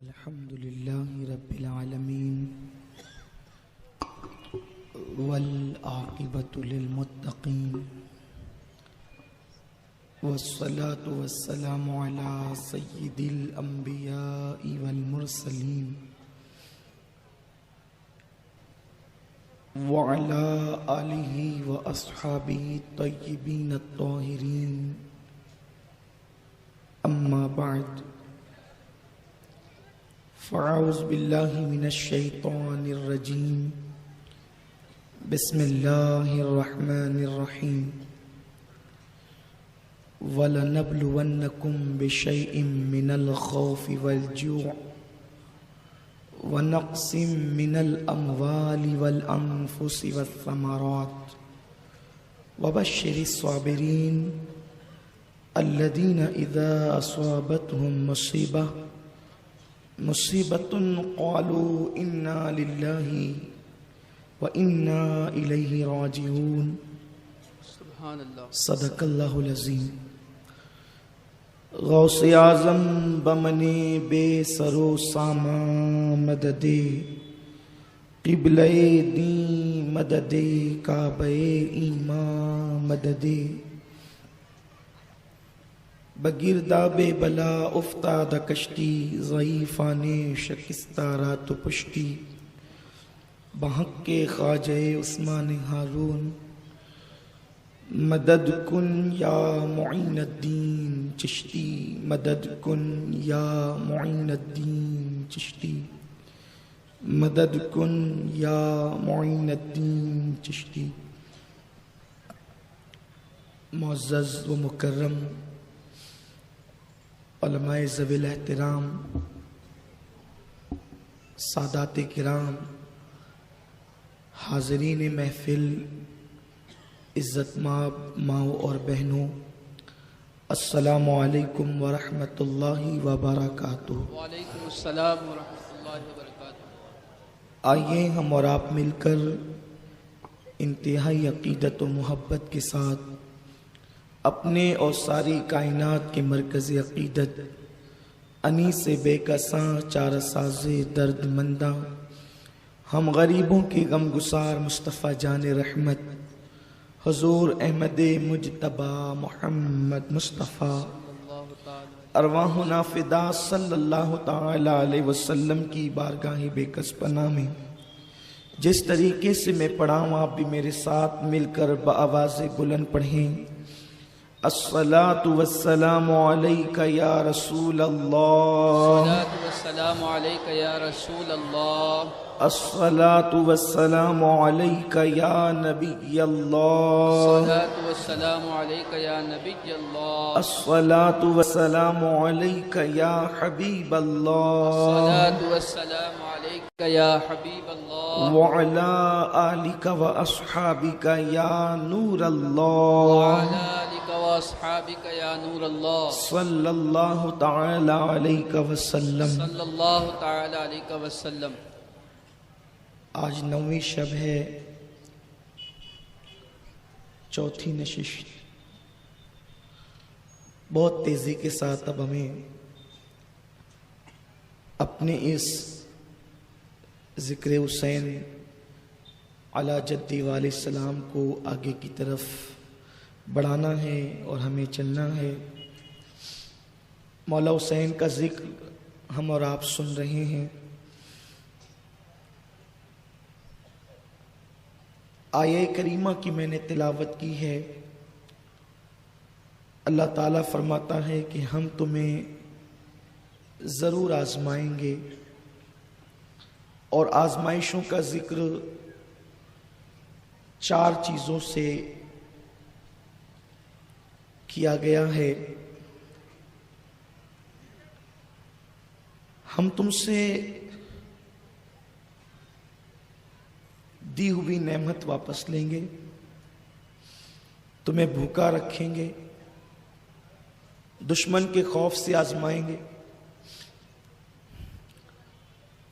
الحمد لله رب العالمين والعاقبة للمتقين والصلاة والسلام على سيد الأنبياء والمرسلين وعلى آله وأصحابه الطيبين الطاهرين أما بعد فأعوذ بالله من الشيطان الرجيم بسم الله الرحمن الرحيم وَلَنَبْلُوَنَّكُمْ بِشَيْءٍ مِّنَ الْخَوْفِ وَالْجُوعِ وَنَقْصٍ مِّنَ الْأَمْوَالِ وَالْأَنفُسِ وَالثَّمَرَاتِ وَبَشِّرِ الصَّابِرِينَ الَّذِينَ إِذَا أَصَابَتْهُم مصیبت قالوا انا للہ وانا الیہ راجعون سبحان اللہ صدق اللہ العظیم۔ غوث اعظم بمن بے سر و سامان مدد قبلہ دین مدد کعبہ ایمان مدد بگرداب بلا افتاد کشتی ضعیفان شکستہ رات و پشتی بحق کے خواجہ عثمان ہارون مدد کن یا معین الدین چشتی مدد کن یا معین الدین چشتی مدد کن یا معین الدین چشتی۔ معزز و مکرم علماء ذوی الاحترام، سادات کرام، حاضرین محفل، عزت مآب ماؤں اور بہنوں، السلام علیکم ورحمۃ اللہ وبرکاتہ۔ وعلیکم السلام ورحمۃ اللہ وبرکاتہ۔ آئیے ہم اور آپ مل کر انتہائی عقیدت و محبت کے ساتھ اپنے اور ساری کائنات کے مرکز عقیدت انیس بے کساں چار ساز درد منداں ہم غریبوں کے غم گسار مصطفیٰ جان رحمت حضور احمد مجتبی محمد مصطفیٰ ارواحنا فدا صلی اللہ تعالی علیہ وسلم کی بارگاہ بے کس پناہ میں جس طریقے سے میں پڑھا ہوں آپ بھی میرے ساتھ مل کر بآواز بلند پڑھیں۔ الصلاة والسلام علیک یا رسول اللہ، الصلاة والسلام علیک یا رسول اللہ، الصلاة والسلام علیک یا نبی اللہ، الصلاة والسلام علیک یا نبی اللہ، الصلاة والسلام علیک یا حبیب اللہ، الصلاة والسلام علیک یا حبیب اللہ، وعلی آلک و اصحابک یا نور اللہ، وعلی آلک و اصحابک یا نور اللہ، صلی اللہ تعالی علیہ وسلم۔ صلی اللہ تعالی علیہ وسلم۔ آج 9ویں شب ہے، چوتھی نشست۔ بہت تیزی کے ساتھ اب ہمیں اپنے اس ذکر حسین علی جدی علیہ السلام کو آگے کی طرف بڑھانا ہے اور ہمیں چلنا ہے۔ مولا حسین کا ذکر ہم اور آپ سن رہے ہیں۔ آیہ کریمہ کی میں نے تلاوت کی ہے۔ اللہ تعالیٰ فرماتا ہے کہ ہم تمہیں ضرور آزمائیں گے، اور آزمائشوں کا ذکر 4 چیزوں سے کیا گیا ہے۔ ہم تم سے دی ہوئی نعمت واپس لیں گے، تمہیں بھوکا رکھیں گے، دشمن کے خوف سے آزمائیں گے،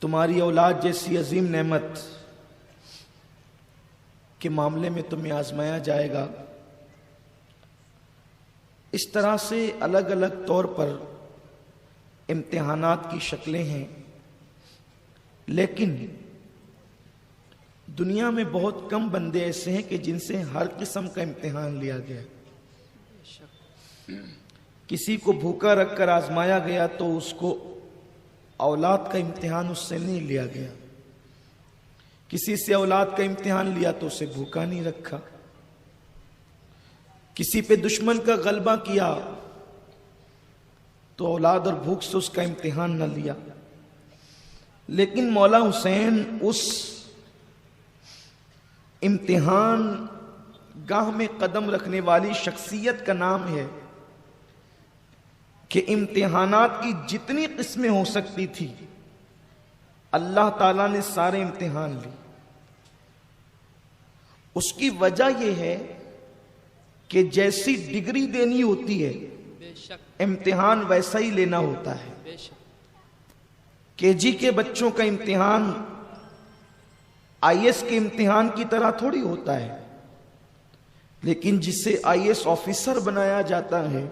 تمہاری اولاد جیسی عظیم نعمت کے معاملے میں تمہیں آزمایا جائے گا۔ اس طرح سے الگ الگ طور پر امتحانات کی شکلیں ہیں۔ لیکن دنیا میں بہت کم بندے ایسے ہیں کہ جن سے ہر قسم کا امتحان لیا گیا. کسی کو بھوکا رکھ کر آزمایا گیا تو اس کو اولاد کا امتحان اس سے نہیں لیا گیا. کسی سے اولاد کا امتحان لیا تو اسے بھوکا نہیں رکھا. کسی پہ دشمن کا غلبہ کیا تو اولاد اور بھوک سے اس کا امتحان نہ لیا. لیکن مولا حسین اس امتحان گاہ میں قدم رکھنے والی شخصیت کا نام ہے کہ امتحانات کی جتنی قسمیں ہو سکتی تھی اللہ تعالیٰ نے سارے امتحان لی. اس کی وجہ یہ ہے کہ جیسی ڈگری دینی ہوتی ہے بے شک امتحان ویسا ہی لینا ہوتا ہے. بے شک کے جی کے بچوں کا امتحان آئی ایس کے امتحان کی طرح تھوڑی ہوتا ہے. لیکن جسے آئی ایس آفیسر بنایا جاتا ہے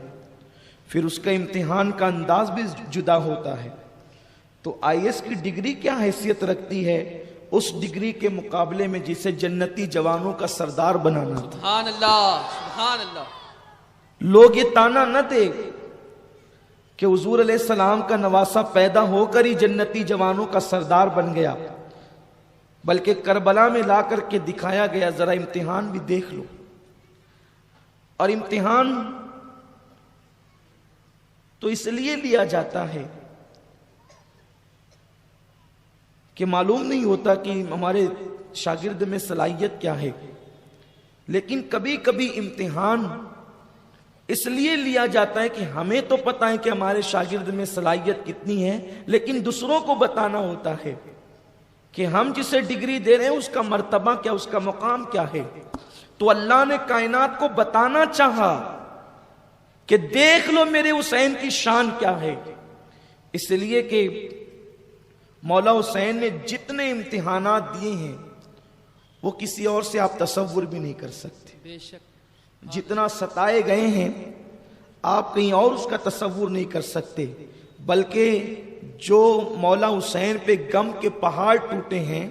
پھر اس کا امتحان کا انداز بھی جدا ہوتا ہے. تو آئی ایس کی ڈگری کیا حیثیت رکھتی ہے اس ڈگری کے مقابلے میں جسے جنتی جوانوں کا سردار بنانا تھا. سبحان اللہ سبحان اللہ. لوگ یہ تانا نہ دے کہ حضور علیہ السلام کا نواسہ پیدا ہو کر ہی جنتی جوانوں کا سردار بن گیا، بلکہ کربلا میں لا کر کے دکھایا گیا. ذرا امتحان بھی دیکھ لو. اور امتحان تو اس لیے لیا جاتا ہے کہ معلوم نہیں ہوتا کہ ہمارے شاگرد میں صلاحیت کیا ہے. لیکن کبھی کبھی امتحان اس لیے لیا جاتا ہے کہ ہمیں تو پتہ ہے کہ ہمارے شاگرد میں صلاحیت کتنی ہے، لیکن دوسروں کو بتانا ہوتا ہے کہ ہم جسے ڈگری دے رہے ہیں اس کا مرتبہ کیا، اس کا مقام کیا ہے. تو اللہ نے کائنات کو بتانا چاہا کہ دیکھ لو میرے حسین کی شان کیا ہے. اس لیے کہ مولا حسین نے جتنے امتحانات دیے ہیں وہ کسی اور سے آپ تصور بھی نہیں کر سکتے. بے شک جتنا ستائے گئے ہیں آپ کہیں اور اس کا تصور نہیں کر سکتے. بلکہ جو مولا حسین پہ غم کے پہاڑ ٹوٹے ہیں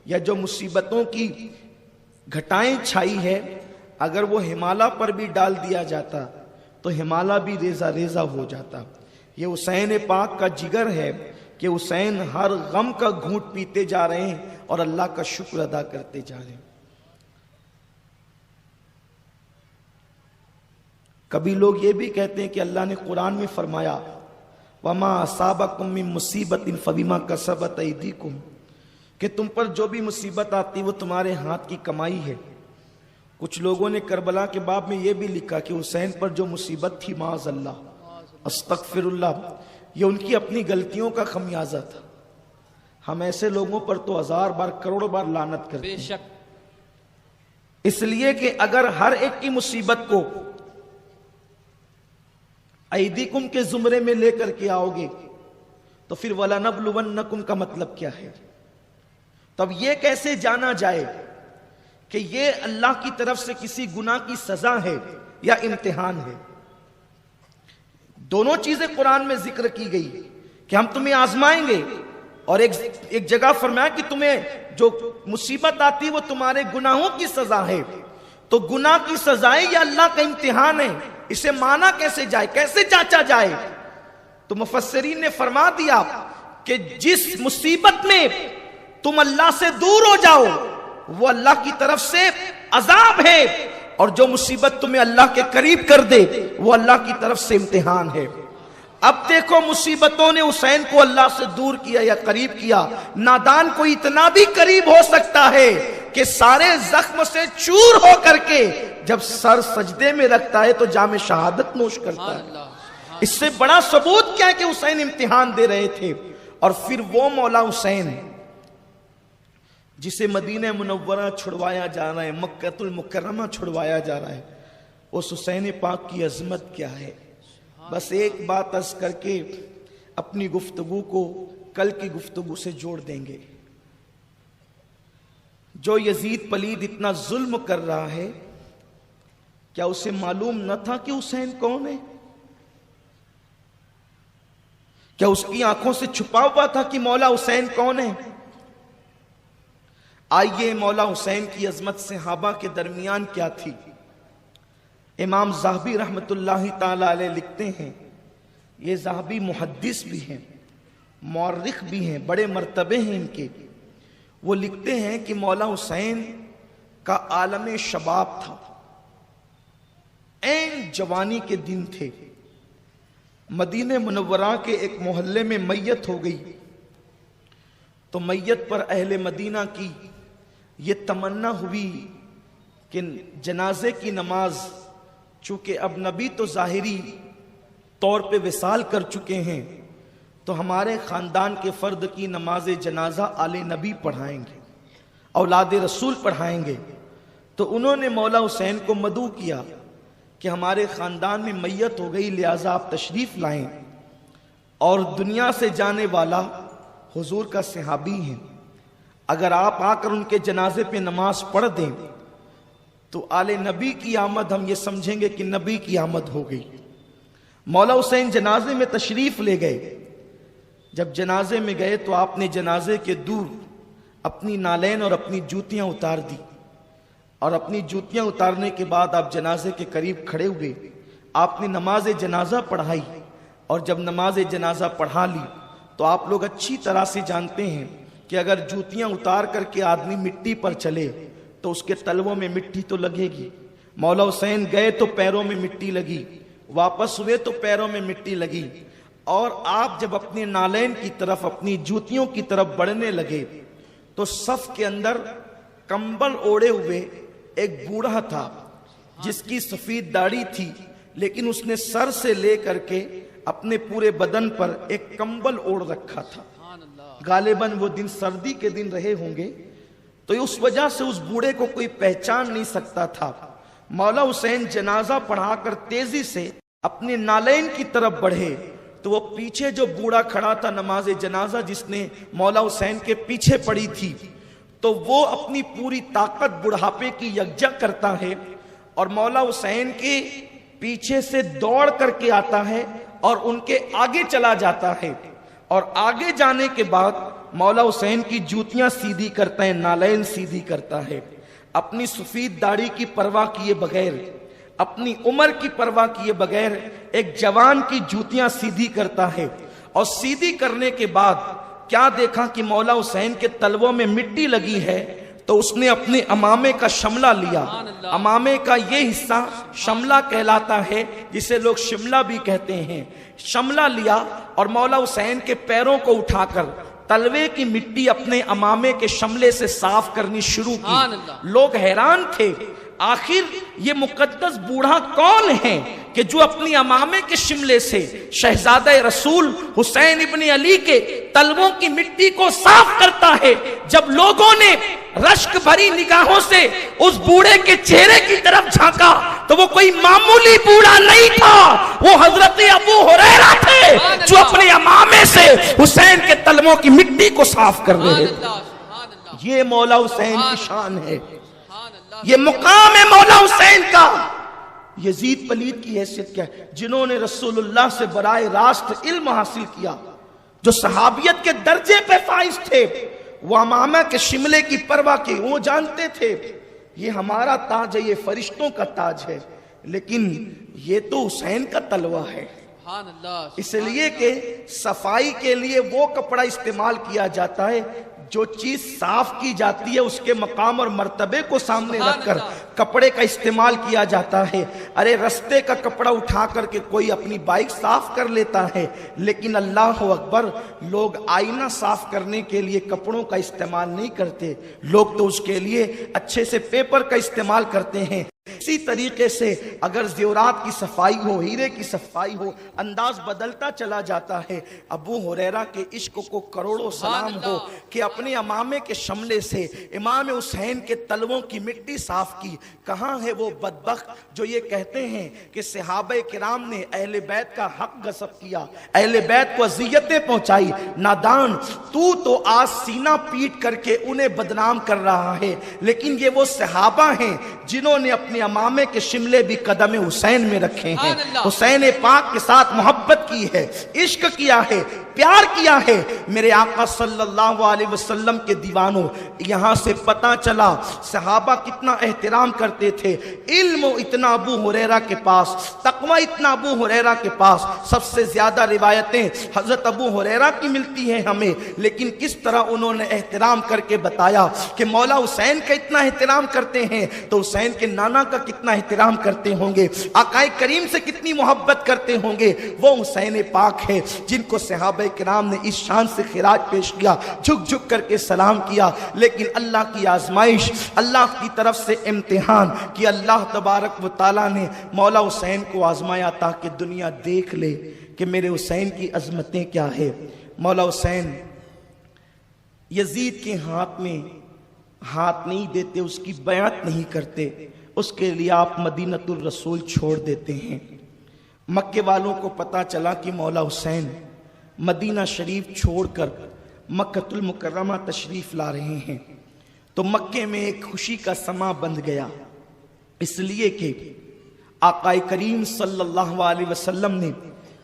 یا جو مصیبتوں کی گھٹائیں چھائی ہے، اگر وہ ہمالیہ پر بھی ڈال دیا جاتا تو ہمالیہ بھی ریزہ ریزہ ہو جاتا. یہ حسین پاک کا جگر ہے کہ حسین ہر غم کا گھونٹ پیتے جا رہے ہیں اور اللہ کا شکر ادا کرتے جا رہے ہیں. کبھی لوگ یہ بھی کہتے ہیں کہ اللہ نے قرآن میں فرمایا وَمَا أَصَابَكُم مِّن مُّصِيبَةٍ فَبِمَا كَسَبَتْ أَيْدِيكُمْ، کہ تم پر جو بھی مصیبت آتی وہ تمہارے ہاتھ کی کمائی ہے. کچھ لوگوں نے کربلا کے باب میں یہ بھی لکھا کہ حسین پر جو مصیبت تھی معاذ اللہ استغفر اللہ، یہ ان کی اپنی غلطیوں کا خمیازہ تھا. ہم ایسے لوگوں پر تو ہزار بار کروڑوں بار لعنت کرتے بے ہیں، شک اس لیے کہ اگر ہر ایک کی مصیبت کو ایدیکم کے زمرے میں لے کر کے آؤ گے تو پھر وَلَنَبْلُوَنَّكُمْ کا مطلب کیا ہے؟ تب یہ کیسے جانا جائے کہ یہ اللہ کی طرف سے کسی گناہ کی سزا ہے یا امتحان ہے؟ دونوں چیزیں قرآن میں ذکر کی گئی کہ ہم تمہیں آزمائیں گے، اور ایک جگہ فرمایا کہ تمہیں جو مصیبت آتی وہ تمہارے گناہوں کی سزا ہے. تو گناہ کی سزا یا اللہ کا امتحان ہے، اسے مانا کیسے جائے، کیسے جانچا جائے؟ تو مفسرین نے فرما دیا کہ جس مصیبت میں تم اللہ سے دور ہو جاؤ وہ اللہ کی طرف سے عذاب ہے، اور جو مصیبت تمہیں اللہ کے قریب کر دے وہ اللہ کی طرف سے امتحان ہے. اب دیکھو مصیبتوں نے حسین کو اللہ سے دور کیا یا قریب کیا. نادان کو اتنا بھی قریب ہو سکتا ہے کہ سارے زخم سے چور ہو کر کے جب سر سجدے میں رکھتا ہے تو جام شہادت نوش کرتا ہے. اس سے بڑا ثبوت کیا ہے کہ حسین امتحان دے رہے تھے. اور پھر وہ مولا حسین جسے مدینہ منورہ چھڑوایا جا رہا ہے، مکہ المکرمہ چھڑوایا جا رہا ہے، اس حسین پاک کی عظمت کیا ہے؟ بس ایک بات عرض کر کے اپنی گفتگو کو کل کی گفتگو سے جوڑ دیں گے. جو یزید پلید اتنا ظلم کر رہا ہے، کیا اسے معلوم نہ تھا کہ حسین کون ہے؟ کیا اس کی آنکھوں سے چھپا ہوا تھا کہ مولا حسین کون ہے؟ آئیے مولا حسین کی عظمت صحابہ کے درمیان کیا تھی۔ امام ذہبی رحمت اللہ تعالی علیہ لکھتے ہیں، یہ ذہبی محدث بھی ہیں، مورخ بھی ہیں، بڑے مرتبے ہیں ان کے۔ وہ لکھتے ہیں کہ مولا حسین کا عالم شباب تھا، عین جوانی کے دن تھے۔ مدینہ منورہ کے ایک محلے میں میت ہو گئی تو میت پر اہل مدینہ کی یہ تمنا ہوئی کہ جنازے کی نماز، چونکہ اب نبی تو ظاہری طور پہ وصال کر چکے ہیں، تو ہمارے خاندان کے فرد کی نماز جنازہ آل نبی پڑھائیں گے، اولاد رسول پڑھائیں گے۔ تو انہوں نے مولا حسین کو مدعو کیا کہ ہمارے خاندان میں میت ہو گئی، لہٰذا آپ تشریف لائیں، اور دنیا سے جانے والا حضور کا صحابی ہیں، اگر آپ آ کر ان کے جنازے پہ نماز پڑھ دیں تو آل نبی کی آمد ہم یہ سمجھیں گے کہ نبی کی آمد ہو گئی۔ مولا حسین جنازے میں تشریف لے گئے۔ جب جنازے میں گئے تو آپ نے جنازے کے دور اپنی نالین اور اپنی جوتیاں اتار دی، اور اپنی جوتیاں اتارنے کے بعد آپ جنازے کے قریب کھڑے ہوئے، آپ نے نماز جنازہ پڑھائی، اور جب نماز جنازہ پڑھا لی تو آپ لوگ اچھی طرح سے جانتے ہیں کہ اگر جوتیاں اتار کر کے آدمی مٹی پر چلے تو اس کے تلووں میں مٹی تو لگے گی۔ مولا حسین گئے تو پیروں میں مٹی لگی، واپس ہوئے تو پیروں میں مٹی لگی، اور آپ جب اپنے نالین کی طرف، اپنی جوتیوں کی طرف بڑھنے لگے تو صف کے اندر کمبل اوڑے ہوئے ایک بوڑھا تھا جس کی سفید داڑھی تھی، لیکن اس نے سر سے لے کر کے اپنے پورے بدن پر ایک کمبل اوڑھ رکھا تھا۔ غالباً وہ دن سردی کے دن رہے ہوں گے، تو اس وجہ سے اس بوڑھے کو کوئی پہچان نہیں سکتا تھا۔ مولا حسین جنازہ پڑھا کر تیزی سے اپنے نالین کی طرف بڑھے تو وہ پیچھے جو بوڑھا کھڑا تھا نماز جنازہ، جس نے مولا حسین کے پیچھے پڑھی تھی، تو وہ اپنی پوری طاقت بڑھاپے کی یکجا کرتا ہے اور مولا حسین کے پیچھے سے دوڑ کر کے آتا ہے اور ان کے آگے چلا جاتا ہے، اور آگے جانے کے بعد مولا حسین کی جوتیاں سیدھی کرتا ہے، نالین سیدھی کرتا ہے، اپنی سفید داڑھی کی پرواہ کیے بغیر، اپنی عمر کی پرواہ کیے بغیر ایک جوان کی جوتیاں سیدھی کرتا ہے، اور سیدھی کرنے کے بعد کیا دیکھا کہ مولا حسین کے تلووں میں مٹی لگی ہے، تو اس نے اپنے امامے کا شملہ لیا۔ امامے کا یہ حصہ شملہ کہلاتا ہے، جسے لوگ شملہ بھی کہتے ہیں۔ شملہ لیا اور مولا حسین کے پیروں کو اٹھا کر تلوے کی مٹی اپنے امامے کے شملے سے صاف کرنی شروع کی۔ لوگ حیران تھے، آخر یہ مقدس بوڑھا کون ہے کہ جو اپنی امامے کے شملے سے شہزادہ رسول حسین ابن علی کے تلووں کی مٹی کو صاف کرتا ہے۔ جب لوگوں نے رشک بھری نگاہوں سے اس بوڑھے کے چہرے کی طرف جھانکا تو وہ کوئی معمولی بوڑھا نہیں تھا، وہ حضرت ابو ہریرہ تھے جو اپنے امامے سے حسین کے تلووں کی مٹی کو صاف کر رہے تھے۔ یہ مولا حسین کی شان ہے، یہ مقام ہے مولا حسین کا۔ یزید پلید کی حیثیت کیا ہے؟ جنہوں نے رسول اللہ سے براہ راست علم حاصل کیا، جو صحابیت کے درجے پہ فائز تھے، وہ امامہ کے شملے کی پرواہ کی، وہ جانتے تھے یہ ہمارا تاج ہے، یہ فرشتوں کا تاج ہے، لیکن یہ تو حسین کا تلوہ ہے۔ اس لیے کہ صفائی کے لیے وہ کپڑا استعمال کیا جاتا ہے جو چیز صاف کی جاتی ہے، اس کے مقام اور مرتبے کو سامنے رکھ کر کپڑے کا استعمال کیا جاتا ہے۔ ارے رستے کا کپڑا اٹھا کر کے کوئی اپنی بائک صاف کر لیتا ہے، لیکن اللہ اکبر، لوگ آئینہ صاف کرنے کے لیے کپڑوں کا استعمال نہیں کرتے، لوگ تو اس کے لیے اچھے سے پیپر کا استعمال کرتے ہیں۔ اسی طریقے سے اگر زیورات کی صفائی ہو، ہیرے کی صفائی ہو، انداز بدلتا چلا جاتا ہے۔ ابو ہریرہ کے عشق کو کروڑوں سلام ہو کہ اپنے امامے کے شملے سے امام حسین کے تلووں کی مٹی صاف کی۔ کہاں ہے وہ بدبخت جو یہ کہتے ہیں کہ صحابہ کرام نے اہل بیت کا حق غصب کیا، اہل بیت کو اذیتیں پہنچائی؟ نادان، تو آج سینہ پیٹ کر کے انہیں بدنام کر رہا ہے، لیکن یہ وہ صحابہ ہیں جنہوں نے اپنے یمامے کے شملے بھی قدم حسین میں رکھے ہیں، سبحان اللہ۔ حسین پاک کے ساتھ محبت کی ہے، عشق کیا ہے، پیار کیا ہے۔ میرے آقا صلی اللہ علیہ وسلم کے دیوانوں، یہاں سے پتہ چلا صحابہ کتنا احترام کرتے تھے۔ علم اتنا ابو ہریرہ کے پاس، تقوی اتنا ابو ہریرہ کے پاس، سب سے زیادہ روایتیں حضرت ابو ہریرہ کی ملتی ہیں ہمیں، لیکن کس طرح انہوں نے احترام کر کے بتایا کہ مولا حسین کا اتنا احترام کرتے ہیں تو حسین کے نانا کا کتنا احترام کرتے ہوں گے، آقا کریم سے کتنی محبت کرتے ہوں گے۔ وہ حسین پاک ہے جن کو صحابہ کرام نے اس شان سے خراج پیش کیا، جھک جھک کر کے سلام کیا، لیکن اللہ کی آزمائش، اللہ کی طرف سے امتحان کہ اللہ تبارک و تعالیٰ نے مولا حسین کو آزمایا تاکہ دنیا دیکھ لے کہ میرے حسین کی عظمتیں کیا ہے۔ مولا حسین یزید کے ہاتھ میں ہاتھ نہیں دیتے، اس کی بیعت نہیں کرتے، اس کے لیے آپ مدینۃ الرسول چھوڑ دیتے ہیں۔ مکے والوں کو پتا چلا کہ مولا حسین مدینہ شریف چھوڑ کر مکۃ المکرمہ تشریف لا رہے ہیں، تو مکے میں ایک خوشی کا سما بندھ گیا، اس لیے کہ آقا کریم صلی اللہ علیہ وسلم نے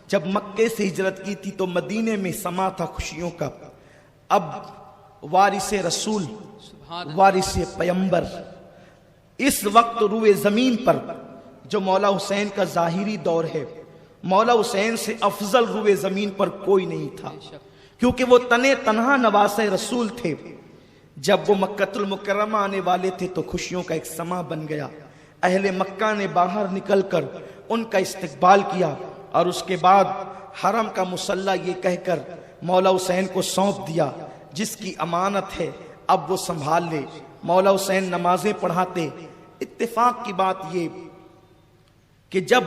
جب مکے سے ہجرت کی تھی تو مدینے میں سما تھا خوشیوں کا۔ اب وارث رسول، وارث پیمبر، اس وقت روئے زمین پر جو مولا حسین کا ظاہری دور ہے، مولا حسین سے افضل روئے زمین پر کوئی نہیں تھا، کیونکہ وہ تنہا نواس رسول تھے۔ جب وہ مکۃ المکرمہ آنے والے تھے تو خوشیوں کا ایک سما بن گیا۔ اہل مکہ نے باہر نکل کر ان کا استقبال کیا، اور اس کے بعد حرم کا مصلی یہ کہہ کر مولا حسین کو سونپ دیا، جس کی امانت ہے اب وہ سنبھال لے۔ مولا حسین نمازیں پڑھاتے۔ اتفاق کی بات یہ کہ جب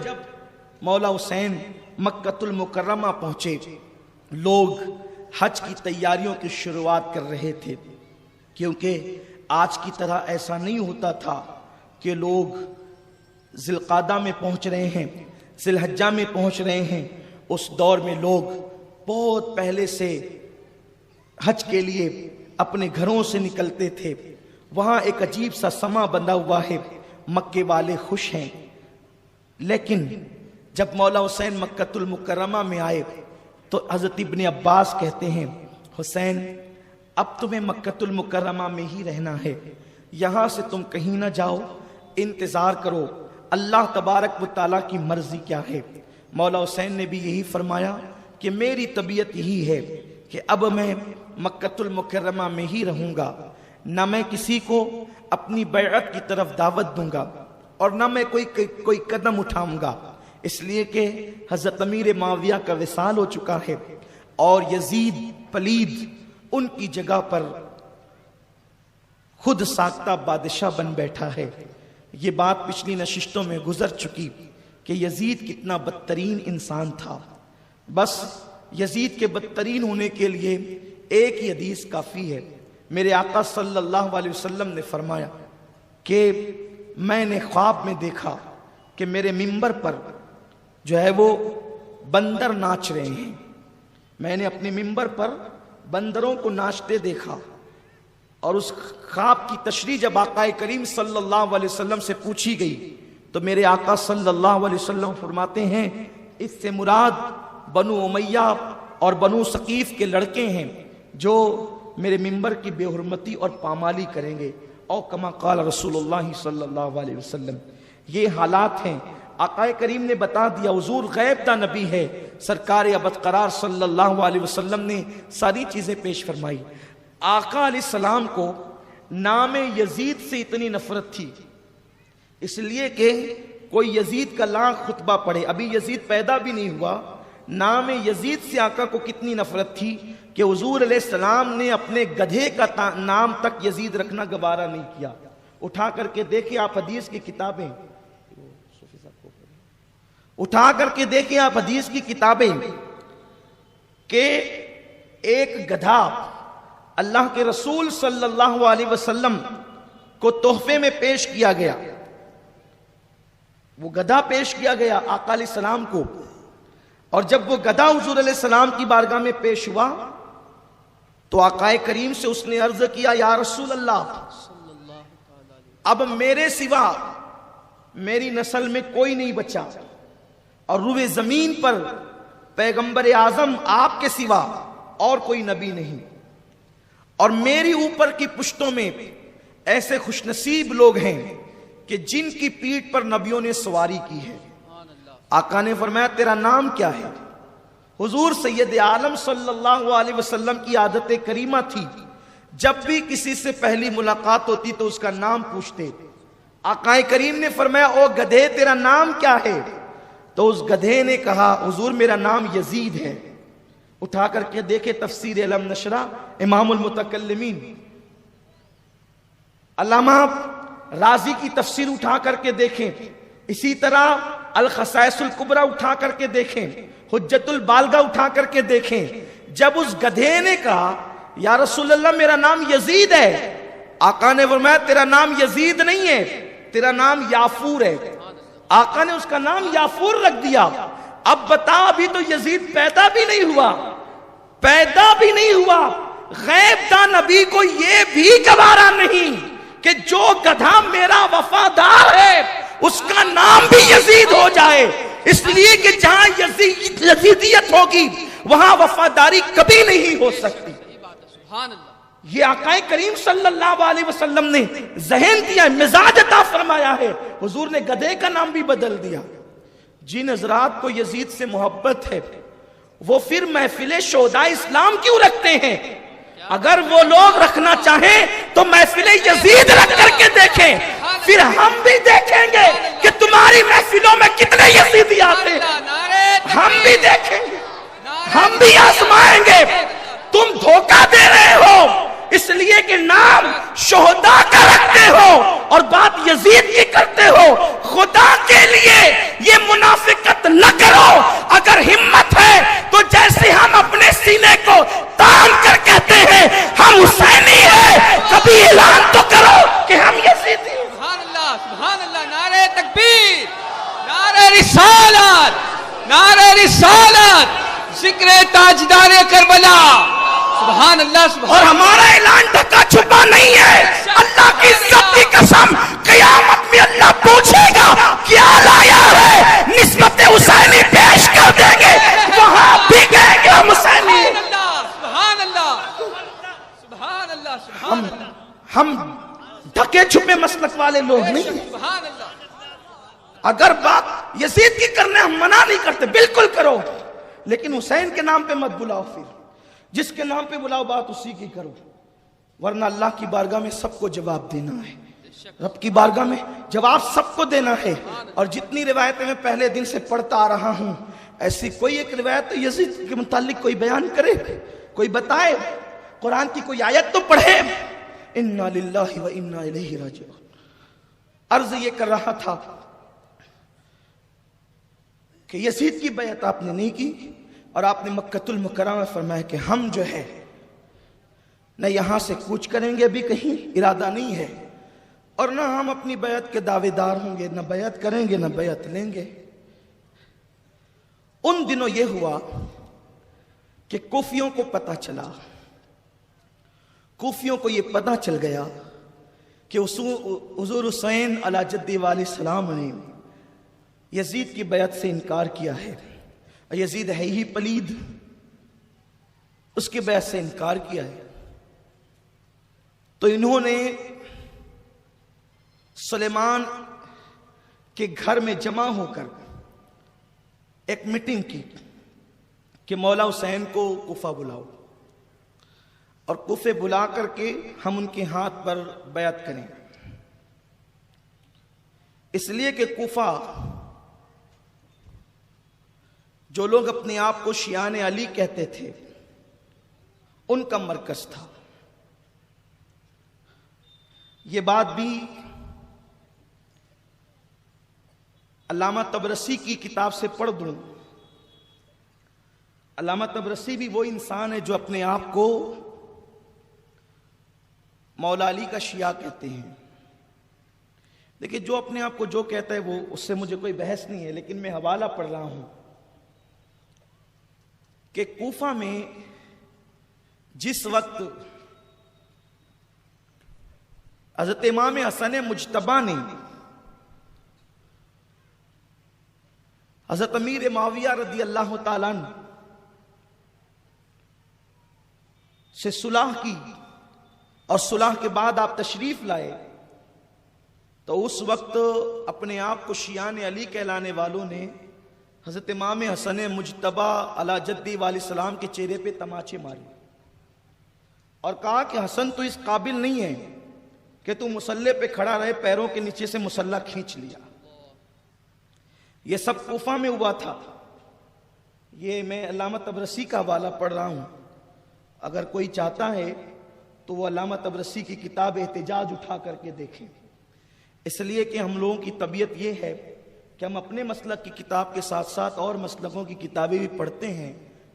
مولا حسین مکۃ المکرمہ پہنچے، لوگ حج کی تیاریوں کی شروعات کر رہے تھے، کیونکہ آج کی طرح ایسا نہیں ہوتا تھا کہ لوگ ذی القعدہ میں پہنچ رہے ہیں، ذی الحجہ میں پہنچ رہے ہیں۔ اس دور میں لوگ بہت پہلے سے حج کے لیے اپنے گھروں سے نکلتے تھے۔ وہاں ایک عجیب سا سما بندھا ہوا ہے، مکے والے خوش ہیں، لیکن جب مولا حسین مکۃ المکرمہ میں آئے تو حضرت ابن عباس کہتے ہیں حسین اب تمہیں مکۃ المکرمہ میں ہی رہنا ہے، یہاں سے تم کہیں نہ جاؤ، انتظار کرو اللہ تبارک و تعالیٰ کی مرضی کیا ہے۔ مولا حسین نے بھی یہی فرمایا کہ میری طبیعت یہی ہے کہ اب میں مکۃ المکرمہ میں ہی رہوں گا، نہ میں کسی کو اپنی بیعت کی طرف دعوت دوں گا اور نہ میں کوئی قدم اٹھاؤں گا، اس لیے کہ حضرت امیر معاویہ کا وصال ہو چکا ہے اور یزید پلید ان کی جگہ پر خود ساختہ بادشاہ بن بیٹھا ہے۔ یہ بات پچھلی نشستوں میں گزر چکی کہ یزید کتنا بدترین انسان تھا۔ بس یزید کے بدترین ہونے کے لیے ایک ہی حدیث کافی ہے۔ میرے آقا صلی اللہ علیہ وسلم نے فرمایا کہ میں نے خواب میں دیکھا کہ میرے منبر پر جو ہے وہ بندر ناچ رہے ہیں، میں نے اپنے منبر پر بندروں کو ناچتے دیکھا، اور اس خواب کی تشریح جب آقا کریم صلی اللہ علیہ وسلم سے پوچھی گئی تو میرے آقا صلی اللہ علیہ وسلم فرماتے ہیں اس سے مراد بنو امیہ اور بنو ثقیف کے لڑکے ہیں جو میرے منبر کی بے حرمتی اور پامالی کریں گے، او کما قال رسول اللہ صلی اللہ علیہ وسلم۔ یہ حالات ہیں، آقا کریم نے بتا دیا، حضور غیب دا نبی ہے، سرکار ابد قرار صلی اللہ علیہ وسلم نے ساری چیزیں پیش فرمائی۔ آقا علیہ السلام کو نام یزید سے اتنی نفرت تھی اس لیے کہ کوئی یزید کا لاکھ خطبہ پڑھے، ابھی یزید پیدا بھی نہیں ہوا، نام یزید سے آقا کو کتنی نفرت تھی کہ حضور علیہ السلام نے اپنے گدھے کا نام تک یزید رکھنا گوارا نہیں کیا۔ اٹھا کر کے دیکھیں آپ حدیث کی کتابیں، اٹھا کر کے دیکھیں آپ حدیث کی کتابیں کہ ایک گدھا اللہ کے رسول صلی اللہ علیہ وسلم کو تحفے میں پیش کیا گیا، وہ گدھا پیش کیا گیا آقا علیہ السلام کو، اور جب وہ گدھا حضور علیہ السلام کی بارگاہ میں پیش ہوا تو آقا کریم سے اس نے عرض کیا یا رسول اللہ اب میرے سوا میری نسل میں کوئی نہیں بچا اور روئے زمین پر پیغمبر اعظم آپ کے سوا اور کوئی نبی نہیں، اور میری اوپر کی پشتوں میں ایسے خوش نصیب لوگ ہیں کہ جن کی پیٹھ پر نبیوں نے سواری کی ہے۔ آقا نے فرمایا تیرا نام کیا ہے؟ حضور سید عالم صلی اللہ علیہ وسلم کی عادت کریمہ تھی، جب بھی کسی سے پہلی ملاقات ہوتی تو اس کا نام پوچھتے۔ آقا کریم نے فرمایا او گدھے تیرا نام کیا ہے؟ تو اس گدھے نے کہا حضور میرا نام یزید ہے۔ اٹھا کر کے دیکھے تفسیر علم نشرہ امام المتکلمین، علامہ رازی کی تفسیر اٹھا کر کے دیکھیں، اسی طرح الخصائص الکبریٰ اٹھا کر کے دیکھیں، حجت البالغہ اٹھا کر کے دیکھیں۔ جب اس گدھے نے کہا یا رسول اللہ میرا نام یزید ہے، آقا نے فرمایا تیرا نام یزید نہیں ہے، تیرا نام یافور ہے۔ آقا نے اس کا نام یافور رکھ دیا۔ اب بتا ابھی تو یزید پیدا بھی نہیں ہوا، غیب دان نبی کو یہ بھی گوارا نہیں کہ جو گدھا میرا وفادار ہے اس کا نام بھی یزید ہو جائے، اس لیے کہ جہاں یزیدیت ہوگی وہاں وفاداری کبھی نہیں ہو سکتی۔ یہ آقا کریم صلی اللہ علیہ وسلم نے ذہن دیا، مزاج عطا فرمایا ہے۔ حضور نے گدھے کا نام بھی بدل دیا۔ جن حضرات کو یزید سے محبت ہے وہ پھر محفل شہداء اسلام کیوں رکھتے ہیں؟ اگر وہ لوگ رکھنا چاہیں تو محفل یزید رکھ کر کے دیکھیں، پھر ہم بھی دیکھیں گے کہ تمہاری محفلوں میں کتنے یزیدی آتے ہیں، ہم بھی دیکھیں گے، ہم بھی آزمائیں گے۔ تم دھوکہ دے رہے ہو اس لیے کہ نام شہداء کا رکھتے ہو اور بات یزید کی کرتے ہو۔ خدا کے لیے یہ منافقت نہ کرو۔ اگر ہمت ہے تو جیسے ہم اپنے سینے کو تان کر کہتے ہیں ہم حسینی ہیں، کبھی اعلان تو کرو کہ ہم یزیدی ہیں۔ سبحان اللہ، نعرہ تکبیر، نعرہ رسالت، نعرہ رسالت، ذکر تاجدار کربلا۔ سبحان اللہ، سبحان اور ہمارا اعلان ڈھکا چھپا نہیں ہے۔ اللہ کی عزت کی قسم قیامت میں اللہ پوچھے گا کیا لایا ہے، نسبت حسینی پیش کر دیں گے، وہاں بھی کہیں گے ہم حسینی۔ سبحان اللہ، سبحان اللہ، سبحان اللہ، ہم ڈھکے چھپے مسلک والے لوگ نہیں۔ سبحان اللہ۔ اگر بات یزید کی کرنے ہم منع نہیں کرتے، بالکل کرو، لیکن حسین کے نام پہ مت بلاؤ، پھر جس کے نام پہ بلاؤ بات اسی کی کرو، ورنہ اللہ کی بارگاہ میں سب کو جواب دینا ہے، رب کی بارگاہ میں جواب سب کو دینا ہے۔ اور جتنی روایتیں میں پہلے دن سے پڑھتا آ رہا ہوں، ایسی کوئی ایک روایت یزید کے متعلق کوئی بیان کرے، کوئی بتائے، قرآن کی کوئی آیت تو پڑھے۔ انا للہ و انا الیہ راجعون۔ عرض یہ کر رہا تھا کہ یزید کی بیعت آپ نے نہیں کی، اور آپ نے مکہ المکرمہ میں فرمایا کہ ہم جو ہے نہ یہاں سے کوچ کریں گے، بھی کہیں ارادہ نہیں ہے، اور نہ ہم اپنی بیعت کے دعوے دار ہوں گے، نہ بیعت کریں گے نہ بیعت لیں گے۔ ان دنوں یہ ہوا کہ کوفیوں کو پتہ چلا، کوفیوں کو یہ پتہ چل گیا کہ حضور حسین علی جدی علیہ السلام نے یزید کی بیعت سے انکار کیا ہے، یزید ہے ہی پلید، اس کی بیعت سے انکار کیا ہے۔ تو انہوں نے سلیمان کے گھر میں جمع ہو کر ایک میٹنگ کی کہ مولا حسین کو کوفہ بلاؤ، اور کوفے بلا کر کے ہم ان کے ہاتھ پر بیعت کریں، اس لیے کہ کوفہ جو لوگ اپنے آپ کو شیعان علی کہتے تھے ان کا مرکز تھا۔ یہ بات بھی علامہ طبرسی کی کتاب سے پڑھ دوں۔ علامہ طبرسی بھی وہ انسان ہے جو اپنے آپ کو مولا علی کا شیعہ کہتے ہیں۔ دیکھیں جو اپنے آپ کو جو کہتا ہے وہ، اس سے مجھے کوئی بحث نہیں ہے، لیکن میں حوالہ پڑھ رہا ہوں کہ کوفہ میں جس وقت حضرت امام حسن مجتبیٰ نے حضرت امیر معاویہ رضی اللہ تعالیٰ عنہ سے صلح کی اور صلح کے بعد آپ تشریف لائے تو اس وقت اپنے آپ کو شیعان علی کہلانے والوں نے حضرت امام حسن مجتبی علی جدی علیہ السلام کے چہرے پہ تماچے مارے اور کہا کہ حسن تو اس قابل نہیں ہے کہ تو مصلے پہ کھڑا رہے، پیروں کے نیچے سے مصلہ کھینچ لیا۔ یہ سب کوفہ میں ہوا تھا۔ یہ میں علامہ طبرسی کا حوالہ پڑھ رہا ہوں، اگر کوئی چاہتا ہے تو وہ علامہ طبرسی کی کتاب احتجاج اٹھا کر کے دیکھیں، اس لیے کہ ہم لوگوں کی طبیعت یہ ہے کہ ہم اپنے مسلک کی کتاب کے ساتھ ساتھ اور مسلکوں کی کتابیں بھی پڑھتے ہیں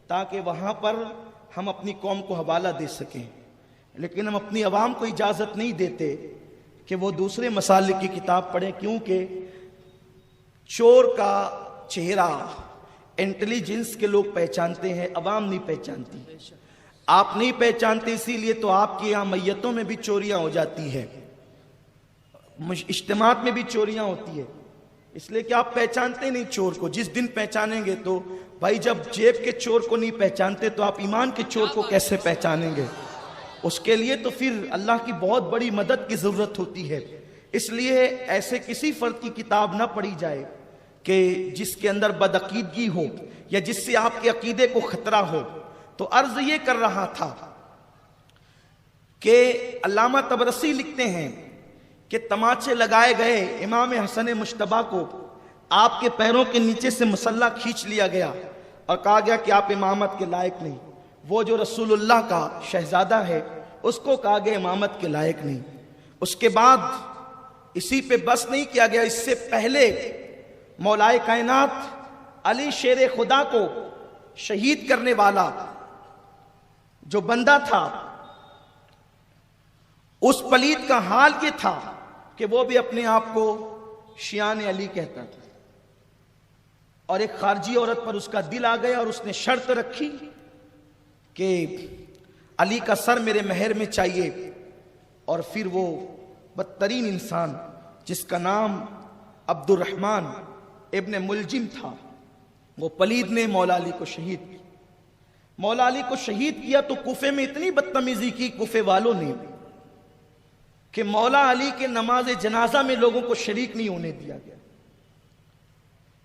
تاکہ وہاں پر ہم اپنی قوم کو حوالہ دے سکیں، لیکن ہم اپنی عوام کو اجازت نہیں دیتے کہ وہ دوسرے مسالک کی کتاب پڑھیں، کیونکہ چور کا چہرہ انٹیلیجنس کے لوگ پہچانتے ہیں، عوام نہیں پہچانتی۔ آپ نہیں پہچانتے، اسی لیے تو آپ کے یہاں میتوں میں بھی چوریاں ہو جاتی ہے، اجتماعات میں بھی چوریاں ہوتی ہے، اس لیے کہ آپ پہچانتے نہیں چور کو۔ جس دن پہچانیں گے تو بھائی جب جیب کے چور کو نہیں پہچانتے تو آپ ایمان کے چور کو کیسے پہچانیں گے؟ اس کے لیے تو پھر اللہ کی بہت بڑی مدد کی ضرورت ہوتی ہے۔ اس لیے ایسے کسی فرد کی کتاب نہ پڑھی جائے کہ جس کے اندر بدعقیدگی ہو یا جس سے آپ کے عقیدے کو خطرہ ہو۔ تو عرض یہ کر رہا تھا کہ علامہ طبرسی لکھتے ہیں کہ تماچے لگائے گئے امام حسن مجتبی کو، آپ کے پیروں کے نیچے سے مصلہ کھینچ لیا گیا اور کہا گیا کہ آپ امامت کے لائق نہیں۔ وہ جو رسول اللہ کا شہزادہ ہے اس کو کہا گیا امامت کے لائق نہیں۔ اس کے بعد اسی پہ بس نہیں کیا گیا، اس سے پہلے مولائے کائنات علی شیر خدا کو شہید کرنے والا جو بندہ تھا، اس پلید کا حال یہ تھا کہ وہ بھی اپنے آپ کو شیعان علی کہتا تھا، اور ایک خارجی عورت پر اس کا دل آ گیا اور اس نے شرط رکھی کہ علی کا سر میرے مہر میں چاہیے۔ اور پھر وہ بدترین انسان جس کا نام عبد الرحمن ابن ملجم تھا، وہ پلید نے مولا علی کو شہید کیا۔ مولا علی کو شہید کیا تو کوفے میں اتنی بدتمیزی کی کوفے والوں نے کہ مولا علی کے نماز جنازہ میں لوگوں کو شریک نہیں ہونے دیا گیا۔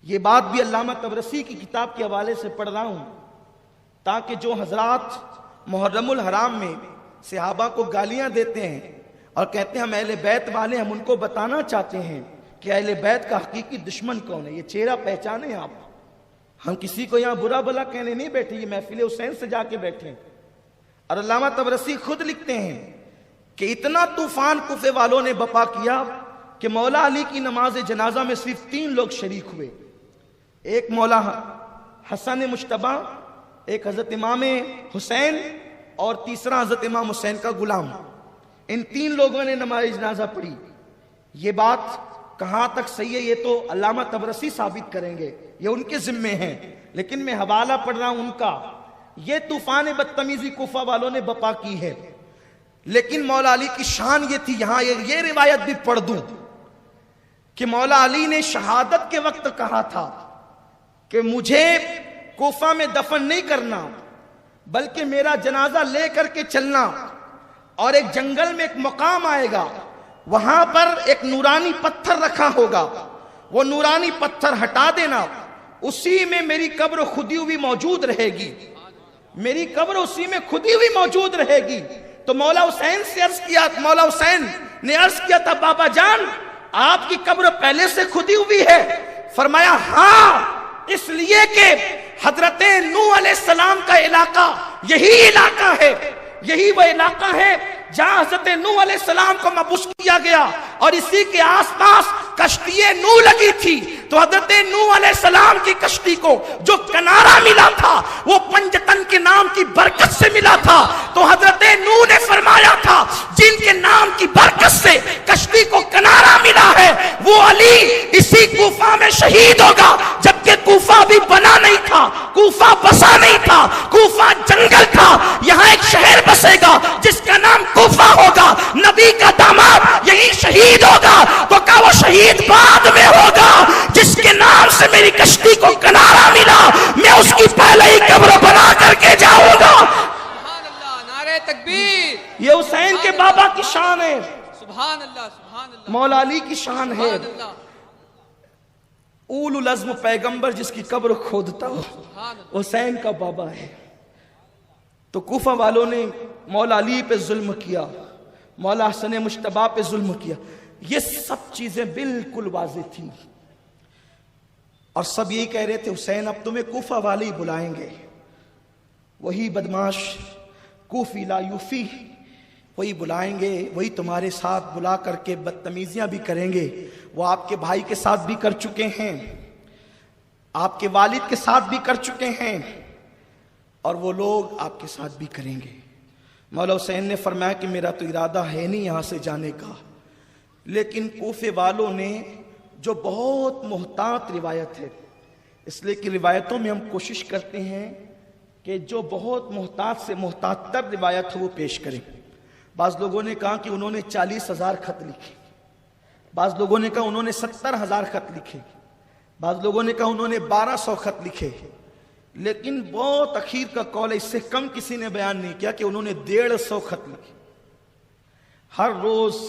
یہ بات بھی علامہ طبرسی کی کتاب کے حوالے سے پڑھ رہا ہوں تاکہ جو حضرات محرم الحرام میں صحابہ کو گالیاں دیتے ہیں اور کہتے ہیں ہم اہل بیت والے، ہم ان کو بتانا چاہتے ہیں کہ اہل بیت کا حقیقی دشمن کون ہے۔ یہ چہرہ پہچانے آپ، ہم کسی کو یہاں برا بلا کہنے نہیں بیٹھے، یہ محفل حسین سے جا کے بیٹھے۔ اور علامہ طبرسی خود لکھتے ہیں کہ اتنا طوفان کوفے والوں نے بپا کیا کہ مولا علی کی نماز جنازہ میں صرف 3 لوگ شریک ہوئے، ایک مولا حسن مجتبی، ایک حضرت امام حسین، اور تیسرا حضرت امام حسین کا غلام۔ ان 3 لوگوں نے نماز جنازہ پڑھی۔ یہ بات کہاں تک صحیح ہے یہ تو علامہ طبرسی ثابت کریں گے، یہ ان کے ذمے ہیں، لیکن میں حوالہ پڑھ رہا ہوں ان کا۔ یہ طوفان بدتمیزی کوفہ والوں نے بپا کی ہے، لیکن مولا علی کی شان یہ تھی۔ یہاں یہ روایت بھی پڑھ دوں کہ مولا علی نے شہادت کے وقت کہا تھا کہ مجھے کوفہ میں دفن نہیں کرنا بلکہ میرا جنازہ لے کر کے چلنا، اور ایک جنگل میں ایک مقام آئے گا، وہاں پر ایک نورانی پتھر رکھا ہوگا، وہ نورانی پتھر ہٹا دینا، اسی میں میری قبر خودی ہوئی موجود رہے گی، میری قبر اسی میں خودی ہوئی موجود رہے گی۔ تو مولا حسین سے عرض کیا، مولا حسین نے عرض کیا تھا بابا جان آپ کی قبر پہلے سے خودی ہوئی ہے؟ فرمایا ہاں، اس لیے کہ حضرت نوح علیہ السلام کا علاقہ یہی علاقہ ہے، یہی وہ علاقہ ہے جہاں حضرت نوح علیہ السلام کو مبعوث کیا گیا، اور اسی کے آس پاس کشتی نوح لگی تھی۔ تو حضرت نوح علیہ السلام کی کشتی کو جو کنارہ ملا تھا وہ پنجتن کے نام کی برکت سے ملا تھا۔ تو حضرت نوح نے فرمایا تھا جن کے نام کی برکت سے کشتی کو کنارہ ملا ہے وہ علی اسی کوفہ میں شہید ہوگا، جبکہ کوفہ بھی بنا نہیں تھا، کوفہ بسا نہیں تھا، کوفہ جنگل تھا۔ یہاں ایک شہر بسے گا جس کا نام کوفہ ہوگا، نبی کا داماد یہی شہید ہوگا۔ تو کہا وہ شہید بعد میں ہوگا جس کے نام سے میری کشتی کو یہ حسین کے بابا کی شان ہے، سبحان اللہ سبحان اللہ مولا علی کی شان ہے۔ سبحان اللہ اولو العزم پیغمبر جس کی قبر کھودتا ہو سبحان اللہ حسین کا بابا ہے۔ تو کوفہ والوں نے مولا علی پہ ظلم کیا، مولا حسن مجتبیٰ پہ ظلم کیا، یہ سب چیزیں بالکل واضح تھیں، اور سب یہی کہہ رہے تھے حسین اب تمہیں کوفہ والے ہی بلائیں گے، وہی بدماش کوفی لا یوفی، وہی بلائیں گے، وہی تمہارے ساتھ بلا کر کے بدتمیزیاں بھی کریں گے۔ وہ آپ کے بھائی کے ساتھ بھی کر چکے ہیں، آپ کے والد کے ساتھ بھی کر چکے ہیں، اور وہ لوگ آپ کے ساتھ بھی کریں گے۔ مولا حسین نے فرمایا کہ میرا تو ارادہ ہے نہیں یہاں سے جانے کا، لیکن کوفے والوں نے جو بہت محتاط روایت ہے، اس لیے کہ روایتوں میں ہم کوشش کرتے ہیں کہ جو بہت محتاط سے محتاط تر روایت ہو وہ پیش کریں۔ بعض لوگوں نے کہا کہ انہوں نے 40,000 خط لکھے، بعض لوگوں نے کہا انہوں نے 70,000 خط لکھے، بعض لوگوں نے کہا انہوں نے 1200 خط لکھے، لیکن بہت اخیر کا قول ہے، اس سے کم کسی نے بیان نہیں کیا کہ انہوں نے 150 خط لکھے۔ ہر روز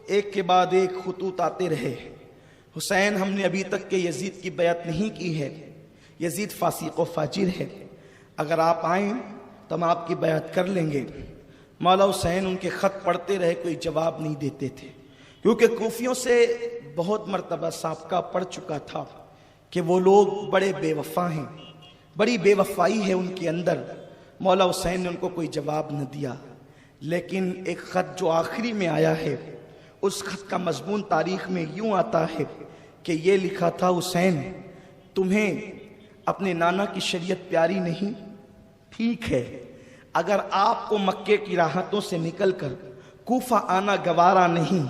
ایک کے بعد ایک خطوط آتے رہے، حسین ہم نے ابھی تک کہ یزید کی بیعت نہیں کی ہے، یزید فاسق و فاجر ہے، اگر آپ آئیں تو ہم آپ کی بیعت کر لیں گے۔ مولا حسین ان کے خط پڑھتے رہے، کوئی جواب نہیں دیتے تھے، کیونکہ کوفیوں سے بہت مرتبہ سابقہ پڑ چکا تھا کہ وہ لوگ بڑے بے وفا ہیں، بڑی بے وفائی ہے ان کے اندر۔ مولا حسین نے ان کو کوئی جواب نہ دیا، لیکن ایک خط جو آخری میں آیا ہے، اس خط کا مضمون تاریخ میں یوں آتا ہے کہ یہ لکھا تھا حسین تمہیں اپنے نانا کی شریعت پیاری نہیں؟ ٹھیک ہے، اگر آپ کو مکے کی راحتوں سے نکل کر کوفہ آنا گوارا نہیں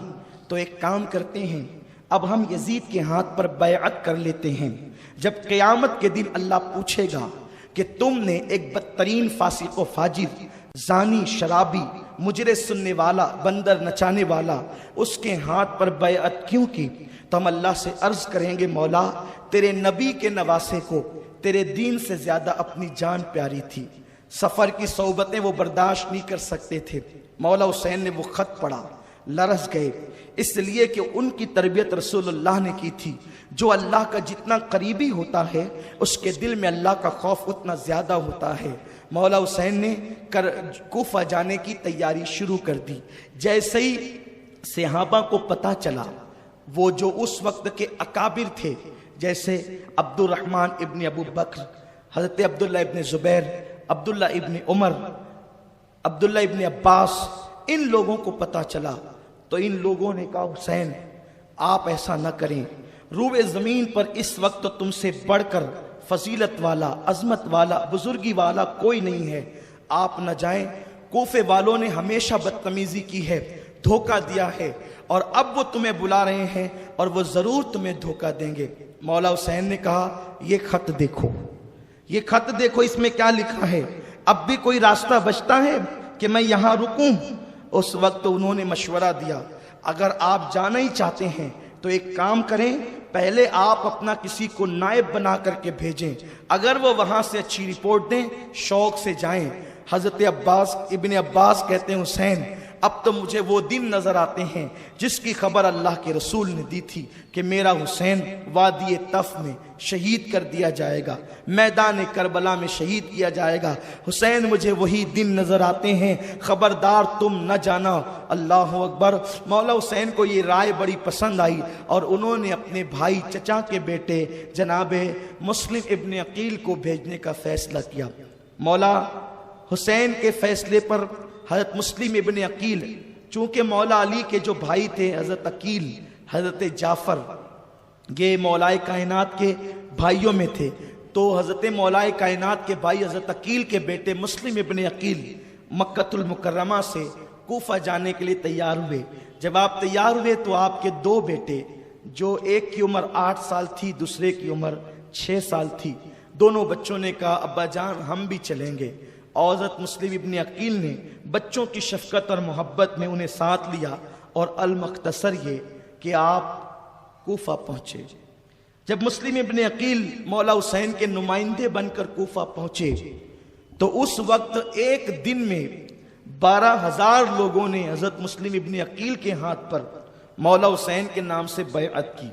تو ایک کام کرتے ہیں، اب ہم یزید کے ہاتھ پر بیعت کر لیتے ہیں۔ جب قیامت کے دن اللہ پوچھے گا کہ تم نے ایک بدترین فاسق و فاجر، زانی، شرابی، مجرے سننے والا، بندر نچانے والا، اس کے ہاتھ پر بیعت کیوں کی، تو ہم اللہ سے عرض کریں گے مولا تیرے نبی کے نواسے کو تیرے دین سے زیادہ اپنی جان پیاری تھی، سفر کی صحبتیں وہ برداشت نہیں کر سکتے تھے۔ مولا حسین نے وہ خط پڑھا، لرز گئے، اس لیے کہ ان کی تربیت رسول اللہ نے کی تھی، جو اللہ کا جتنا قریبی ہوتا ہے اس کے دل میں اللہ کا خوف اتنا زیادہ ہوتا ہے۔ مولا حسین نے کوفہ جانے کی تیاری شروع کر دی۔ جیسے ہی صحابہ کو پتہ چلا، وہ جو اس وقت کے اکابر تھے جیسے عبد الرحمن ابن ابو بکر، حضرت عبداللہ ابن زبیر، عبداللہ ابن عمر، عبداللہ ابن عباس، ان لوگوں کو پتہ چلا تو ان لوگوں نے کہا حسین آپ ایسا نہ کریں، روئے زمین پر اس وقت تم سے بڑھ کر فضیلت والا، عظمت والا، بزرگی والا کوئی نہیں ہے، آپ نہ جائیں۔ کوفے والوں نے ہمیشہ بدتمیزی کی ہے، دھوکہ دیا ہے، اور اب وہ تمہیں بلا رہے ہیں اور وہ ضرور تمہیں دھوکہ دیں گے۔ مولا حسین نے کہا یہ خط دیکھو، یہ خط دیکھو، اس میں کیا لکھا ہے، اب بھی کوئی راستہ بچتا ہے کہ میں یہاں رکوں؟ اس وقت انہوں نے مشورہ دیا اگر آپ جانا ہی چاہتے ہیں تو ایک کام کریں، پہلے آپ اپنا کسی کو نائب بنا کر کے بھیجیں، اگر وہ وہاں سے اچھی رپورٹ دیں شوق سے جائیں۔ حضرت ابن عباس کہتے ہیں حسین اب تو مجھے وہ دن نظر آتے ہیں جس کی خبر اللہ کے رسول نے دی تھی کہ میرا حسین وادی طف میں شہید کر دیا جائے گا، میدان کربلا میں شہید کیا جائے گا۔ حسین مجھے وہی دن نظر آتے ہیں، خبردار تم نہ جانا۔ اللہ اکبر۔ مولا حسین کو یہ رائے بڑی پسند آئی اور انہوں نے اپنے بھائی چچا کے بیٹے جناب مسلم ابن عقیل کو بھیجنے کا فیصلہ کیا۔ مولا حسین کے فیصلے پر حضرت مسلم ابن عقیل، چونکہ مولا علی کے جو بھائی تھے حضرت عقیل، حضرت جعفر، یہ مولا کائنات کے بھائیوں میں تھے، تو حضرت مولا کائنات کے بھائی حضرت عقیل کے بیٹے مسلم ابن عقیل مکۃ المکرمہ سے کوفہ جانے کے لیے تیار ہوئے۔ جب آپ تیار ہوئے تو آپ کے دو بیٹے، جو ایک کی عمر 8 سال تھی، دوسرے کی عمر 6 سال تھی، دونوں بچوں نے کہا ابا جان ہم بھی چلیں گے، اور حضرت مسلم ابن عقیل نے بچوں کی شفقت اور محبت میں انہیں ساتھ لیا، اور المختصر یہ کہ آپ کوفہ پہنچے۔ جب مسلم ابن عقیل مولا حسین کے نمائندے بن کر کوفہ پہنچے تو اس وقت ایک دن میں 12,000 لوگوں نے حضرت مسلم ابن عقیل کے ہاتھ پر مولا حسین کے نام سے بیعت کی۔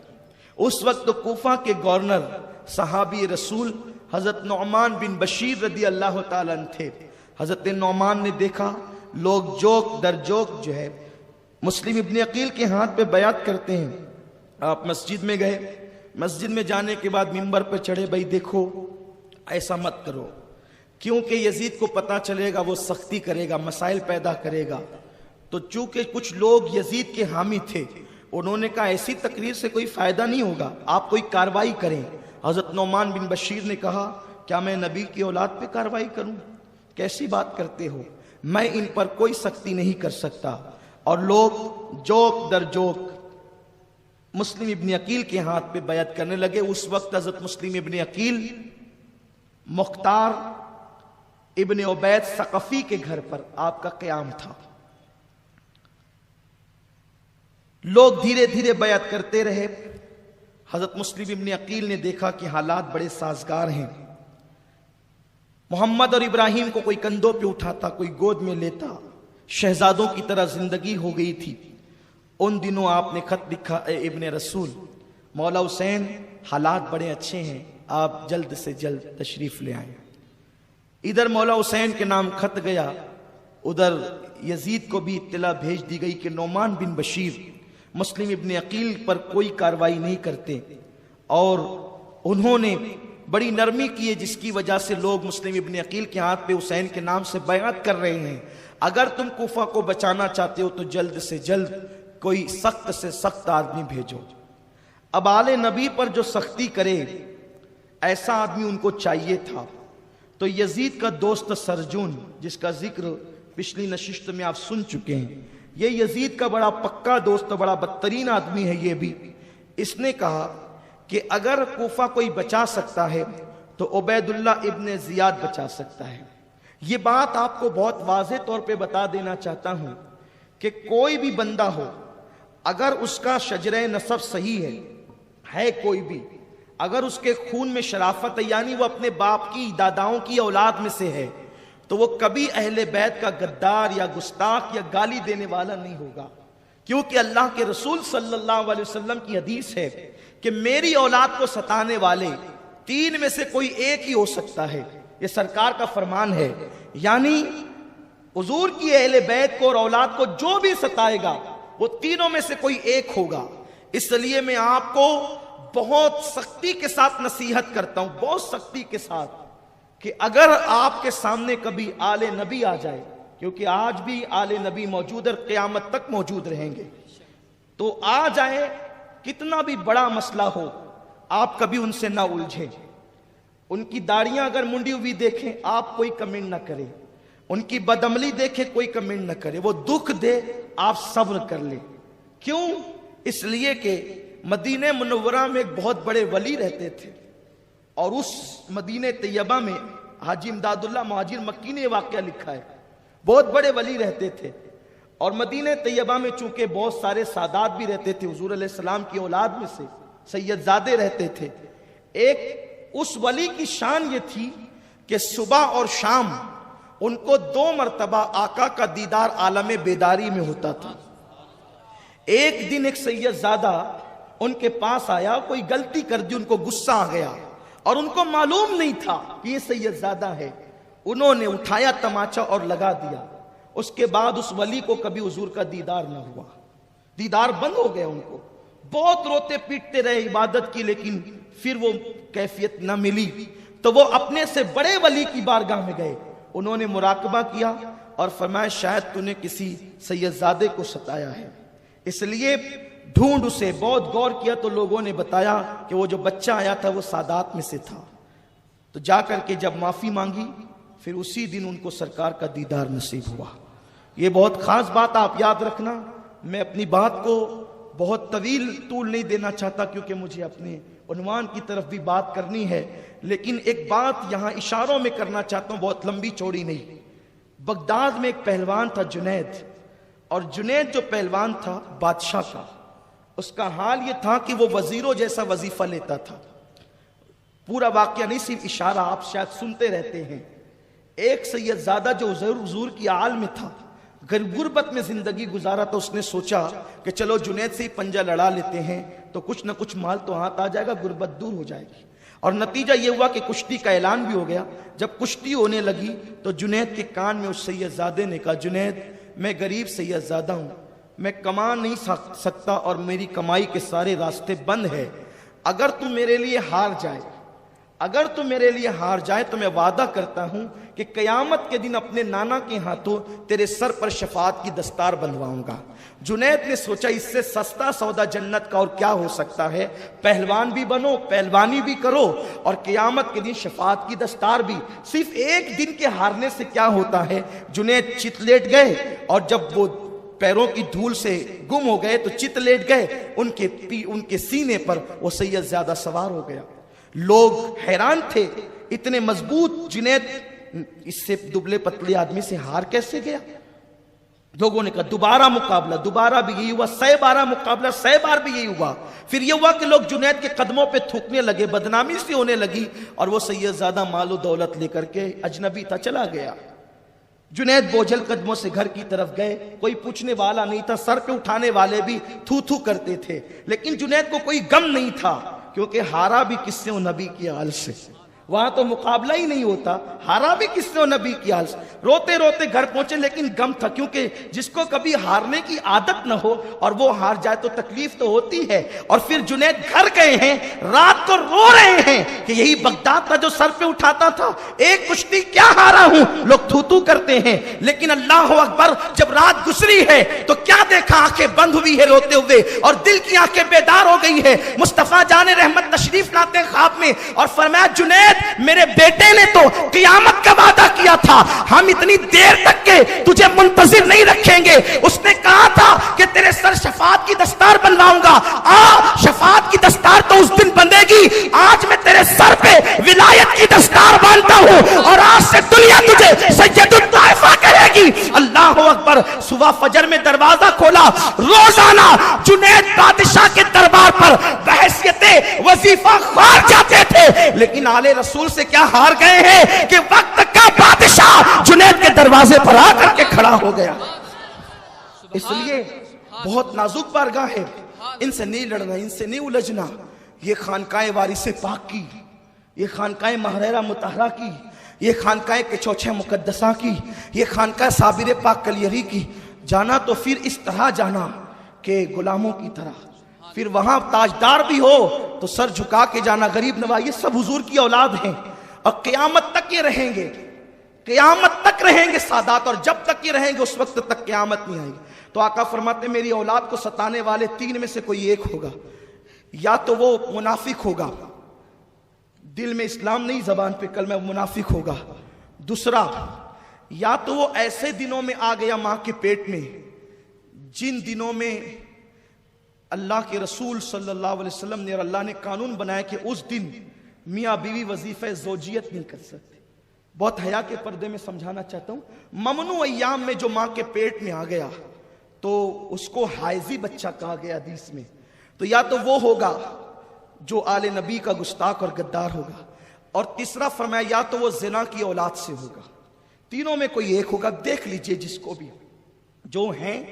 اس وقت کوفہ کے گورنر صحابی رسول حضرت نعمان بن بشیر رضی اللہ تعالیٰ عنہ تھے۔ حضرت نعمان نے دیکھا لوگ جوک در جوک جو ہے مسلم ابن عقیل کے ہاتھ پہ بیعت کرتے ہیں۔ آپ مسجد میں گئے، مسجد میں جانے کے بعد منبر پہ چڑھے، بھائی دیکھو ایسا مت کرو، کیونکہ یزید کو پتا چلے گا وہ سختی کرے گا، مسائل پیدا کرے گا۔ تو چونکہ کچھ لوگ یزید کے حامی تھے، انہوں نے کہا ایسی تقریر سے کوئی فائدہ نہیں ہوگا، آپ کوئی کاروائی کریں۔ حضرت نعمان بن بشیر نے کہا کیا میں نبی کی اولاد پہ کاروائی کروں؟ کیسی بات کرتے ہو، میں ان پر کوئی سختی نہیں کر سکتا۔ اور لوگ جوک در جوک مسلم ابن عقیل کے ہاتھ پہ بیعت کرنے لگے۔ اس وقت حضرت مسلم ابن عقیل مختار ابن عبید ثقفی کے گھر پر آپ کا قیام تھا۔ لوگ دھیرے دھیرے بیعت کرتے رہے۔ حضرت مسلم ابن عقیل نے دیکھا کہ حالات بڑے سازگار ہیں۔ محمد اور ابراہیم کو کوئی کندھوں پہ اٹھاتا، کوئی گود میں لیتا، شہزادوں کی طرح زندگی ہو گئی تھی۔ ان دنوں آپ نے خط لکھا، اے ابن رسول، مولا حسین حالات بڑے اچھے ہیں، آپ جلد سے جلد تشریف لے آئیں۔ ادھر مولا حسین کے نام خط گیا، ادھر یزید کو بھی اطلاع بھیج دی گئی کہ نعمان بن بشیر مسلم ابن عقیل پر کوئی کاروائی نہیں کرتے، اور انہوں نے بڑی نرمی کی ہے جس کی وجہ سے لوگ مسلم ابن عقیل کے ہاتھ پہ حسین کے نام سے بیعت کر رہے ہیں۔ اگر تم کوفہ کو بچانا چاہتے ہو تو جلد سے جلد کوئی سخت سے سخت آدمی بھیجو۔ اب آل نبی پر جو سختی کرے ایسا آدمی ان کو چاہیے تھا۔ تو یزید کا دوست سرجون، جس کا ذکر پچھلی نشست میں آپ سن چکے ہیں، یہ یزید کا بڑا پکا دوست، بڑا بدترین آدمی ہے یہ بھی۔ اس نے کہا کہ اگر کوفہ کوئی بچا سکتا ہے تو عبید اللہ ابن زیاد بچا سکتا ہے۔ یہ بات آپ کو بہت واضح طور پہ بتا دینا چاہتا ہوں کہ کوئی بھی بندہ ہو، اگر اس کا شجرہ نسب صحیح ہے کوئی بھی، اگر اس کے خون میں شرافت ہے، یعنی وہ اپنے باپ کی داداؤں کی اولاد میں سے ہے، تو وہ کبھی اہل بیت کا غدار یا گستاخ یا گالی دینے والا نہیں ہوگا۔ کیونکہ اللہ کے رسول صلی اللہ علیہ وسلم کی حدیث ہے کہ میری اولاد کو ستانے والے 3 میں سے کوئی ایک ہی ہو سکتا ہے۔ یہ سرکار کا فرمان ہے، یعنی حضور کی اہل بیت کو اور اولاد کو جو بھی ستائے گا وہ تینوں میں سے کوئی ایک ہوگا۔ اس لیے میں آپ کو بہت سختی کے ساتھ نصیحت کرتا ہوں، بہت سختی کے ساتھ، کہ اگر آپ کے سامنے کبھی آل نبی آ جائے، کیونکہ آج بھی آل نبی موجود ہے، قیامت تک موجود رہیں گے، تو آ جائے، کتنا بھی بڑا مسئلہ ہو، آپ کبھی ان سے نہ الجھیں۔ ان کی داڑیاں اگر منڈی ہوئی دیکھیں آپ کوئی کمنٹ نہ کریں، ان کی بدعملی دیکھیں کوئی کمنٹ نہ کرے، وہ دکھ دے آپ صبر کر لیں۔ کیوں؟ اس لیے کہ مدینہ منورہ میں ایک بہت بڑے ولی رہتے تھے، اور اس مدینہ طیبہ میں حاجی امداد اللہ مہاجر مکی نے واقعہ لکھا ہے، بہت بڑے ولی رہتے تھے، اور مدینہ طیبہ میں چونکہ بہت سارے سادات بھی رہتے تھے، حضور علیہ السلام کی اولاد میں سے سید زادے رہتے تھے۔ ایک اس ولی کی شان یہ تھی کہ صبح اور شام ان کو 2 مرتبہ آقا کا دیدار عالم بیداری میں ہوتا تھا۔ ایک دن ایک سید زادہ ان کے پاس آیا، کوئی غلطی کر دی، ان کو غصہ آ گیا، اور ان کو معلوم نہیں تھا کہ یہ سید زادہ ہے۔ انہوں نے اٹھایا تماچا اور لگا دیا۔ اس کے بعد اس ولی کو کبھی حضور کا دیدار نہ ہوا، دیدار بند ہو گیا۔ ان کو بہت روتے پیٹتے رہے، عبادت کی، لیکن پھر وہ کیفیت نہ ملی، تو وہ اپنے سے بڑے ولی کی بارگاہ میں گئے۔ انہوں نے مراقبہ کیا اور فرمایا شاید تو نے کسی سید زادے کو ستایا ہے، اس لیے ڈھونڈ اسے۔ بہت غور کیا تو لوگوں نے بتایا کہ وہ جو بچہ آیا تھا وہ سادات میں سے تھا۔ تو جا کر کے جب معافی مانگی، پھر اسی دن ان کو سرکار کا دیدار نصیب ہوا۔ یہ بہت خاص بات آپ یاد رکھنا۔ میں اپنی بات کو بہت طول نہیں دینا چاہتا، کیونکہ مجھے اپنے عنوان کی طرف بھی بات کرنی ہے، لیکن ایک بات یہاں اشاروں میں کرنا چاہتا ہوں، بہت لمبی چوڑی نہیں۔ بغداد میں ایک پہلوان تھا جنید، اور جنید جو پہلوان تھا بادشاہ کا، اس کا حال یہ تھا کہ وہ وزیروں جیسا وظیفہ لیتا تھا۔ پورا واقعہ نہیں، صرف اشارہ، آپ شاید سنتے رہتے ہیں۔ ایک سید زادہ جو حضور کی آل میں تھا، غربت میں زندگی گزارا تو اس نے سوچا کہ چلو جنید سے ہی پنجہ لڑا لیتے ہیں تو کچھ نہ کچھ مال تو ہاتھ آ جائے گا، غربت دور ہو جائے گی۔ اور نتیجہ یہ ہوا کہ کشتی کا اعلان بھی ہو گیا۔ جب کشتی ہونے لگی تو جنید کے کان میں اس سید زادے نے کہا، جنید میں غریب سید زادہ ہوں، میں کما نہیں سکتا اور میری کمائی کے سارے راستے بند ہے، اگر تم میرے لیے ہار جائے تو میں وعدہ کرتا ہوں کہ قیامت کے دن اپنے نانا کے ہاتھوں تیرے سر پر شفاعت کی دستار بنواؤں گا۔ جنید نے سوچا اس سے سستا سودا جنت کا اور کیا ہو سکتا ہے، پہلوان بھی بنو، پہلوانی بھی کرو اور قیامت کے دن شفاعت کی دستار بھی۔ صرف ایک دن کے ہارنے سے کیا ہوتا ہے۔ جنید چت لیٹ گئے اور جب وہ پیروں کی دھول سے گم ہو گئے تو چت لیٹ گئے، ان کے سینے پر وہ سید زیادہ سوار ہو گیا۔ لوگ حیران تھے، اتنے مضبوط جنید اس سے دبلے پتلے آدمی سے ہار کیسے گیا۔ لوگوں نے کہا دوبارہ مقابلہ، دوبارہ بھی یہی ہوا، 100 مقابلہ 100 بار بھی یہی ہوا۔ پھر یہ ہوا کہ لوگ جنید کے قدموں پہ تھوکنے لگے، بدنامی سی ہونے لگی اور وہ سید زادہ مال و دولت لے کر کے اجنبی تھا چلا گیا۔ جنید بوجھل قدموں سے گھر کی طرف گئے، کوئی پوچھنے والا نہیں تھا، سر پہ اٹھانے والے بھی تھو تھو کرتے تھے، لیکن جنید کو کوئی غم نہیں تھا کیونکہ ہارا بھی کس سے، نبی کی آل سے۔ وہاں تو مقابلہ ہی نہیں ہوتا، ہارا بھی کس سے، نبی کی آل سے۔ روتے روتے گھر پہنچے لیکن غم تھا، کیونکہ جس کو کبھی ہارنے کی عادت نہ ہو اور وہ ہار جائے تو تکلیف تو ہوتی ہے۔ اور پھر جنید گھر گئے ہیں، رات کو رو رہے ہیں کہ یہی بغداد تھا جو سر پہ اٹھاتا تھا، ایک کشتی کیا ہارا ہوں۔ لوگ تھو تھو کرتے ہیں لیکن اللہ اکبر، جب رات گزری ہے تو کیا دیکھا، آنکھیں بند ہوئی ہے روتے ہوئے اور دل کی آنکھیں بیدار ہو گئی ہے۔ مصطفیٰ جان رحمت تشریف لاتے ہیں خواب میں اور فرمایا جنید میرے بیٹے نے تو قیامت کا وعدہ کیا تھا، ہم اتنی دیر تک کے تجھے منتظر نہیں رکھیں گے، اس نے کہا تھا کہ تیرے سر شفاعت کی دستار بنواؤں گا، شفاعت کی دستار تو اس دن بندے گی، آج میں تیرے سر پہ ولایت کی دستار باندھتا ہوں اور آج سے دنیا تجھے سید الطائفہ کہے گی۔ اللہ اکبر۔ صبح فجر میں دروازہ کھولا، روزانہ جنید بادشاہ کے دربار پر بحیثیت وظیفہ خوار جاتے تھے، لیکن آل رسول سے کیا ہار گئے ہیں کہ وقت کا بادشاہ جنید کے دروازے پر آ کر کے کھڑا ہو گیا۔ اس لیے بہت نازک بارگاہ ہے، ان سے نہیں لڑنا، ان سے نہیں الجھنا۔ یہ خانقاہ وارث پاک کی، یہ خانقاہ محررہ مطہرہ کی، یہ خانقاہ کچوچھے مقدسہ کی، یہ خانقاہ صابر پاک کلیری کی، جانا تو پھر اس طرح جانا کہ غلاموں کی طرح، پھر وہاں تاجدار بھی ہو تو سر جھکا کے جانا، غریب نواز، یہ سب حضور کی اولاد ہیں اور قیامت تک یہ رہیں گے، قیامت تک رہیں گے سادات، اور جب تک یہ رہیں گے اس وقت تک قیامت نہیں آئے گی۔ تو آقا فرماتے میری اولاد کو ستانے والے 3 میں سے کوئی ایک ہوگا، یا تو وہ منافق ہوگا، دل میں اسلام نہیں زبان پہ کلمہ منافق ہوگا، دوسرا یا تو وہ ایسے دنوں میں آ گیا ماں کے پیٹ میں جن دنوں میں اللہ کے رسول صلی اللہ علیہ وسلم نے اور اللہ نے قانون بنایا کہ اس دن میاں بیوی وظیفہ زوجیت نہیں کر سکتے۔ بہت حیا کے پردے میں سمجھانا چاہتا ہوں، ممنوع ایام میں جو ماں کے پیٹ میں آ گیا تو اس کو حائضی بچہ کہا گیا حدیث میں، تو یا تو وہ ہوگا جو آل نبی کا گستاخ اور غدار ہوگا، اور تیسرا فرمایا یا تو وہ زنا کی اولاد سے ہوگا، تینوں میں کوئی ایک ہوگا۔ دیکھ لیجئے جس کو بھی، جو ہیں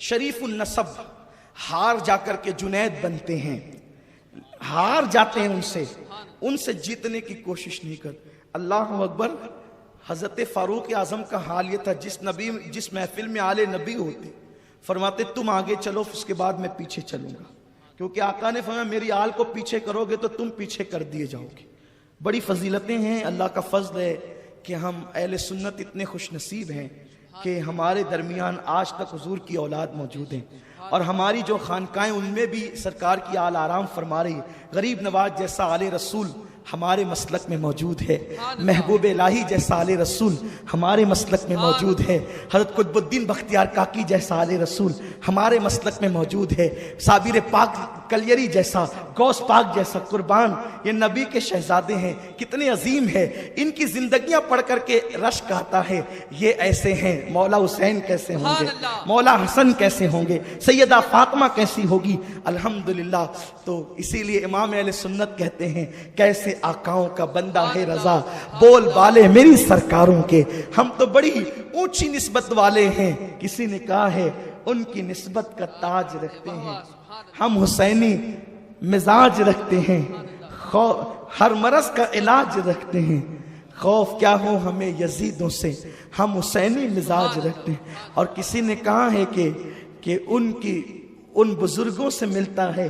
شریف النسب ہار جا کر کے جنید بنتے ہیں، ہار جاتے ہیں ان سے جیتنے کی کوشش نہیں کرتے۔ اللہ اکبر۔ حضرت فاروق اعظم کا حال یہ تھا، جس محفل میں آل نبی ہوتے فرماتے تم آگے چلو اس کے بعد میں پیچھے چلوں گا، کیونکہ آقا نے فرمایا میری آل کو پیچھے کرو گے تو تم پیچھے کر دیے جاؤ گے۔ بڑی فضیلتیں ہیں، اللہ کا فضل ہے کہ ہم اہل سنت اتنے خوش نصیب ہیں کہ ہمارے درمیان آج تک حضور کی اولاد موجود ہیں، اور ہماری جو خانقاہیں ان میں بھی سرکار کی آل آرام فرما رہی ہے۔ غریب نواز جیسا آل رسول ہمارے مسلک میں موجود ہے، محبوب الہی جیسا آل رسول ہمارے مسلک میں موجود ہے، حضرت قطب الدین بختیار کاکی جیسا آل رسول ہمارے مسلک میں موجود ہے، صابر پاک کلیری جیسا، غوث پاک جیسا قربان، یہ نبی کے شہزادے ہیں، کتنے عظیم ہیں، ان کی زندگیاں پڑھ کر کے رشک آتا ہے، یہ ایسے ہیں، مولا حسین کیسے ہوں گے، مولا حسن کیسے ہوں گے، سیدہ فاطمہ کیسی ہوگی، الحمدللہ۔ تو اسی لیے امام اہل سنت کہتے ہیں کیسے آقاؤں کا بندہ ہے رضا، بول بالے میری سرکاروں کے، ہم تو بڑی اونچی نسبت والے ہیں، کسی نے کہا ہے ان کی نسبت کا تاج رکھتے ہیں، ہم حسینی مزاج رکھتے ہیں، ہر مرض کا علاج رکھتے ہیں، خوف کیا ہو ہمیں یزیدوں سے، ہم حسینی مزاج رکھتے ہیں۔ اور کسی نے کہا ہے کہ ان بزرگوں سے ملتا ہے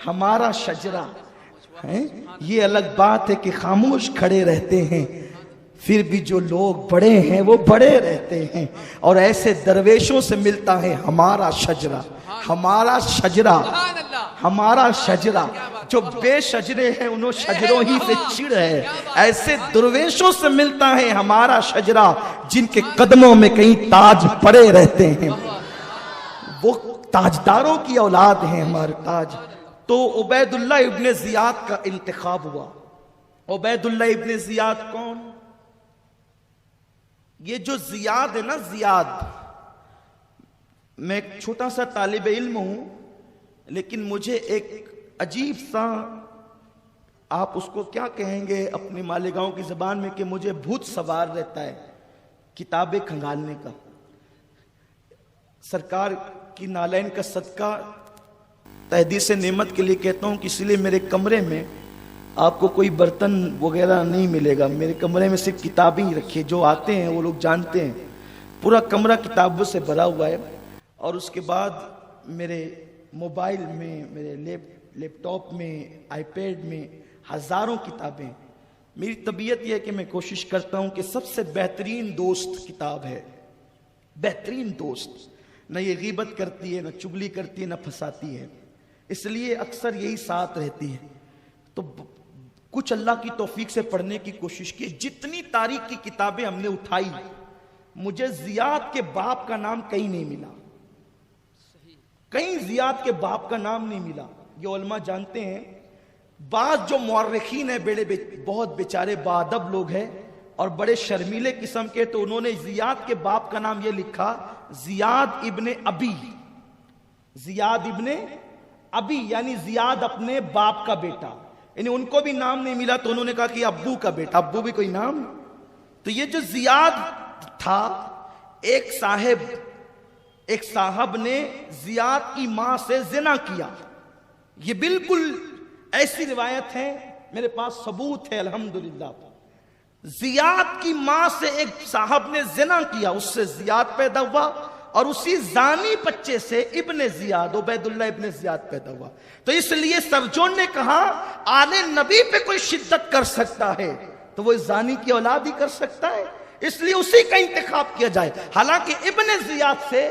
ہمارا شجرہ، یہ الگ بات ہے کہ خاموش کھڑے رہتے ہیں، پھر بھی جو لوگ بڑے ہیں وہ بڑے رہتے ہیں، اور ایسے درویشوں سے ملتا ہے ہمارا شجرہ، ہمارا شجرہ، ہمارا شجرہ، جو بے شجرے ہیں انہوں شجروں ہی سے چڑ ہے، ایسے درویشوں سے ملتا ہے ہمارا شجرہ، جن کے قدموں میں کہیں تاج پڑے رہتے ہیں، وہ تاجداروں کی اولاد ہیں ہمارے تاج۔ تو عبید اللہ ابن زیاد کا انتخاب ہوا۔ عبید اللہ ابن زیاد کون؟ یہ جو زیاد ہے نا، زیاد، میں ایک چھوٹا سا طالب علم ہوں، لیکن مجھے ایک عجیب سا، آپ اس کو کیا کہیں گے اپنی مالیگاؤں کی زبان میں، کہ مجھے بھوت سوار رہتا ہے کتابیں کھنگالنے کا۔ سرکار کی نالین کا صدقہ تحدیث نعمت کے لیے کہتا ہوں کہ اس لیے میرے کمرے میں آپ کو کوئی برتن وغیرہ نہیں ملے گا، میرے کمرے میں صرف کتابیں ہی رکھی، جو آتے ہیں وہ لوگ جانتے ہیں، پورا کمرہ کتابوں سے بھرا ہوا ہے۔ اور اس کے بعد میرے موبائل میں، میرے لیپ ٹاپ میں، آئی پیڈ میں ہزاروں کتابیں۔ میری طبیعت یہ ہے کہ میں کوشش کرتا ہوں کہ سب سے بہترین دوست کتاب ہے، بہترین دوست، نہ یہ غیبت کرتی ہے، نہ چگلی کرتی ہے، نہ پھنساتی ہے، اس لیے اکثر یہی ساتھ رہتی ہے۔ تو کچھ اللہ کی توفیق سے پڑھنے کی کوشش کی، جتنی تاریخ کی کتابیں ہم نے اٹھائی، مجھے زیاد کے باپ کا نام کہیں نہیں ملا، کہیں زیاد کے باپ کا نام نہیں ملا۔ یہ علماء جانتے ہیں، بعض جو مورخین ہیں بہت بیچارے باادب لوگ ہیں اور بڑے شرمیلے قسم کے، تو انہوں نے زیاد کے باپ کا نام یہ لکھا زیاد ابن ابی، زیاد ابن ابی، یعنی زیاد اپنے باپ کا بیٹا، یعنی ان کو بھی نام نہیں ملا تو انہوں نے کہا کہ ابو کا بیٹا، ابو بھی کوئی نام۔ تو یہ جو زیاد تھا، ایک صاحب نے زیاد کی ماں سے زنا کیا، یہ بالکل ایسی روایت ہے، میرے پاس ثبوت ہے الحمدللہ۔ زیاد کی ماں سے ایک صاحب نے زنا کیا، اس سے زیاد پیدا ہوا، اور اسی زانی بچے سے ابن زیاد، عبید اللہ ابن زیاد پیدا ہوا۔ تو اس لیے سرجون نے کہا آل نبی پہ کوئی شدت کر سکتا ہے تو وہ زانی کی اولاد ہی کر سکتا ہے، اس لیے اسی کا انتخاب کیا جائے۔ حالانکہ ابن زیاد سے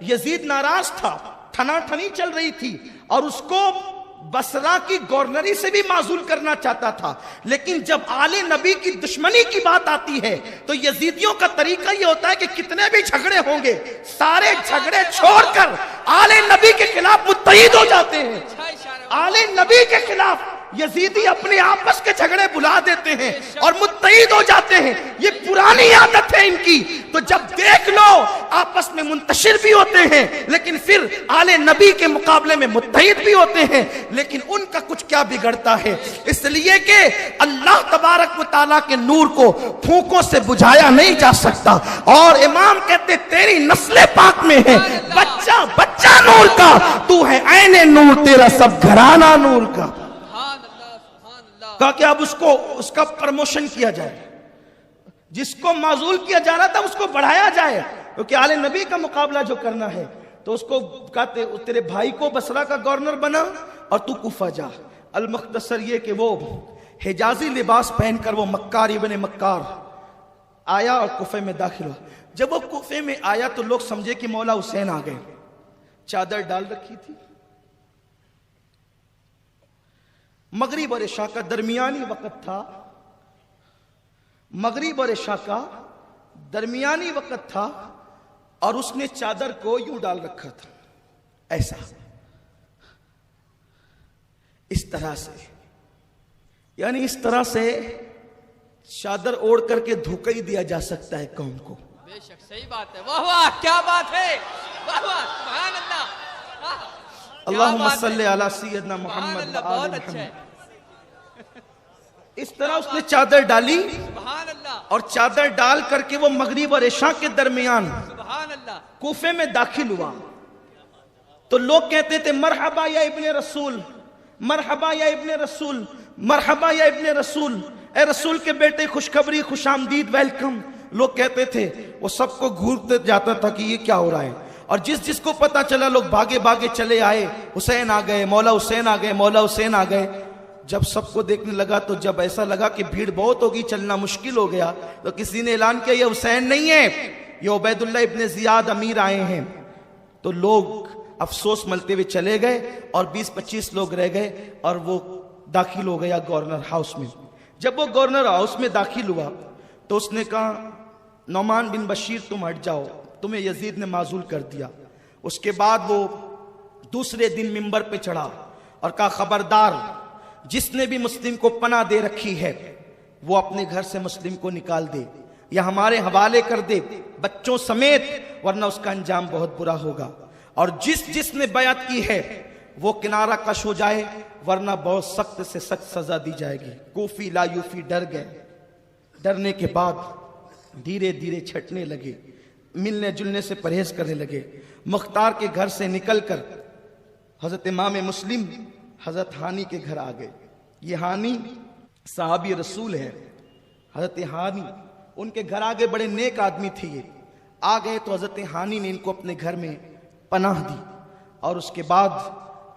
یزید ناراض تھا، ٹھنا ٹھنی چل رہی تھی، اور اس کو بصرہ کی گورنری سے بھی معزول کرنا چاہتا تھا، لیکن جب آل نبی کی دشمنی کی بات آتی ہے تو یزیدیوں کا طریقہ یہ ہوتا ہے کہ کتنے بھی جھگڑے ہوں گے، سارے جھگڑے چھوڑ کر آل نبی کے خلاف متحد ہو جاتے ہیں۔ آل نبی کے خلاف یزیدی اپنے آپس کے جھگڑے بلا دیتے ہیں اور متحد ہو جاتے ہیں، یہ پرانی عادت ہے ان کی۔ تو جب دیکھ لو آپس میں منتشر بھی ہوتے ہیں، لیکن پھر آل نبی کے مقابلے میں متحد بھی ہوتے ہیں، لیکن ان کا کچھ کیا بگڑتا ہے، اس لیے کہ اللہ تبارک و تعالیٰ کے نور کو پھونکوں سے بجھایا نہیں جا سکتا۔ اور امام کہتے تیری نسل پاک میں ہے بچہ بچہ نور کا، تو ہے عین نور، تیرا سب گھرانہ نور کا۔ کہا کہ اب اس کا پرموشن کیا جائے، جس کو معزول کیا جا رہا تھا اس کو بڑھایا جائے، کیونکہ آل نبی کا مقابلہ جو کرنا ہے، تو اس کو کہتے تیرے بھائی کو بصرہ کا گورنر بنا اور تو کوفہ جا۔ المختصر یہ کہ وہ حجازی لباس پہن کر وہ مکار ابن مکار آیا اور کوفے میں داخل ہوا۔ جب وہ کوفے میں آیا تو لوگ سمجھے کہ مولا حسین آ گئے، چادر ڈال رکھی تھی، مغرب اور عشاء کا درمیانی وقت تھا، مغرب اور عشاء کا درمیانی وقت تھا، اور اس نے چادر کو یوں ڈال رکھا تھا ایسا۔ اس طرح سے، یعنی اس طرح سے چادر اوڑھ کر کے دھوکہ ہی دیا جا سکتا ہے قوم کو۔ بے شک صحیح بات ہے، واہ واہ کیا بات ہے، واہ واہ سبحان اللہ، اللہم صلی علی سیدنا سبحان محمد اللہ، وآل بہت اچھا ہے، محمد۔ اس طرح اس نے چادر ڈالی سبحان اللہ اور چادر ڈال کر کے وہ مغرب اور عشاء کے درمیان سبحان اللہ، کوفے میں داخل ہوا تو لوگ کہتے تھے مرحبا یا ابن رسول، مرحبا یا ابن رسول، مرحبا یا ابن رسول، اے رسول کے بیٹے خوشخبری، خوش آمدید، ویلکم۔ لوگ کہتے تھے، وہ سب کو گھورتے جاتا تھا کہ یہ کیا ہو رہا ہے، اور جس کو پتا چلا لوگ بھاگے بھاگے چلے آئے، حسین آ گئے، مولا حسین آ گئے، مولا حسین آ گئے۔ جب سب کو دیکھنے لگا تو جب ایسا لگا کہ بھیڑ بہت ہوگی، چلنا مشکل ہو گیا، تو کسی نے اعلان کیا یہ حسین نہیں ہے، یہ عبید اللہ ابن زیاد امیر آئے ہیں۔ تو لوگ افسوس ملتے ہوئے چلے گئے اور 20-25 لوگ رہ گئے، اور وہ داخل ہو گیا گورنر ہاؤس میں۔ جب وہ گورنر ہاؤس میں داخل ہوا تو اس نے کہا نعمان بن بشیر تم ہٹ جاؤ، تمہیں یزید نے معزول کر دیا۔ اس کے بعد وہ دوسرے دن منبر پہ چڑھا اور کہا خبردار، جس نے بھی مسلم کو پناہ دے رکھی ہے وہ اپنے گھر سے مسلم کو نکال دے یا ہمارے حوالے کر دے بچوں سمیت، ورنہ اس کا انجام بہت برا ہوگا، اور جس نے بیعت کی ہے وہ کنارہ کش ہو جائے، ورنہ بہت سخت سے سخت سزا دی جائے گی۔ کوفی لا یوفی ڈر گئے، ڈرنے کے بعد دھیرے دھیرے چھٹنے لگے، ملنے جلنے سے پرہیز کرنے لگے۔ مختار کے گھر سے نکل کر حضرت امام مسلم حضرت ہانی کے گھر آ گئے۔ یہ ہانی صحابی رسول ہے، حضرت ہانی ان کے گھر آگے، بڑے نیک آدمی تھے یہ۔ آ گئے تو حضرت ہانی نے ان کو اپنے گھر میں پناہ دی، اور اس کے بعد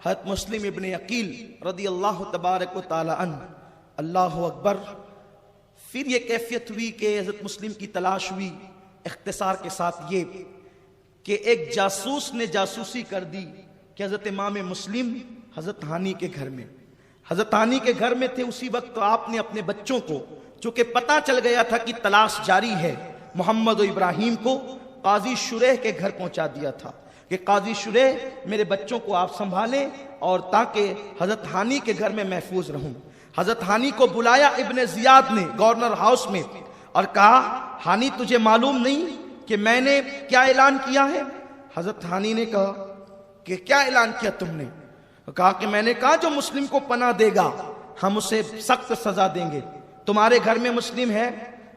حضرت مسلم ابن عقیل رضی اللہ تبارک و تعالی عنہ، اللہ اکبر۔ پھر یہ کیفیت ہوئی کہ حضرت مسلم کی تلاش ہوئی، اختصار کے ساتھ یہ کہ ایک جاسوس نے جاسوسی کر دی کہ حضرت امام مسلم حضرت ہانی کے گھر میں، حضرت ہانی کے گھر میں تھے اسی وقت، تو آپ نے اپنے بچوں کو، چونکہ پتہ چل گیا تھا کہ تلاش جاری ہے، محمد و ابراہیم کو قاضی شریح کے گھر پہنچا دیا تھا کہ قاضی شریح میرے بچوں کو آپ سنبھالیں، اور تاکہ حضرت ہانی کے گھر میں محفوظ رہوں۔ حضرت ہانی کو بلایا ابن زیاد نے گورنر ہاؤس میں اور کہا ہانی تجھے معلوم نہیں کہ میں نے کیا اعلان کیا ہے؟ حضرت ہانی نے کہا کہ کیا اعلان کیا تم نے؟ کہا کہ میں نے کہا جو مسلم کو پناہ دے گا ہم اسے سخت سزا دیں گے، تمہارے گھر میں مسلم ہے؟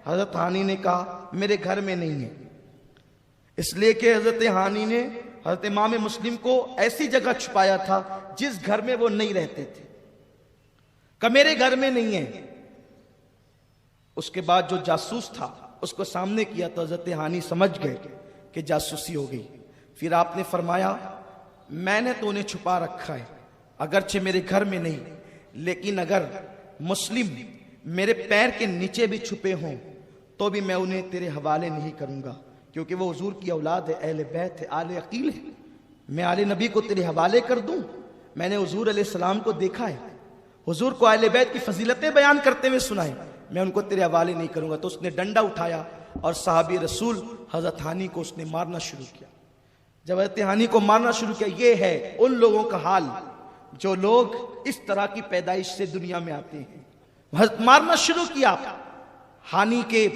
حضرت ہانی نے کہا میرے گھر میں نہیں ہے، اس لیے کہ حضرت ہانی نے حضرت امام مسلم کو ایسی جگہ چھپایا تھا جس گھر میں وہ نہیں رہتے تھے، کہ میرے گھر میں نہیں ہے۔ اس کے بعد جو جاسوس تھا اس کو سامنے کیا تو حضرت ہانی سمجھ گئے کہ جاسوسی ہو گئی۔ پھر آپ نے فرمایا میں نے تو انہیں چھپا رکھا ہے، اگرچہ میرے گھر میں نہیں، لیکن اگر مسلم میرے پیر کے نیچے بھی چھپے ہوں تو بھی میں انہیں تیرے حوالے نہیں کروں گا، کیونکہ وہ حضور کی اولاد ہے، اہل بیت ہے، آل عقیل ہے۔ میں آل نبی کو تیرے حوالے کر دوں؟ میں نے حضور علیہ السلام کو دیکھا ہے، حضور کو اہل بیت کی فضیلتیں بیان کرتے ہوئے سنا ہے، میں ان کو تیرے حوالے نہیں کروں گا۔ تو اس نے ڈنڈا اٹھایا اور صحابی رسول حضرت ہانی کو اس نے مارنا شروع کیا۔ جب حضرت ہانی کو مارنا شروع کیا، یہ ہے ان لوگوں کا حال جو لوگ اس طرح کی پیدائش سے دنیا میں آتے ہیں۔ حضرت مارنا شروع کیا۔ ہانی کے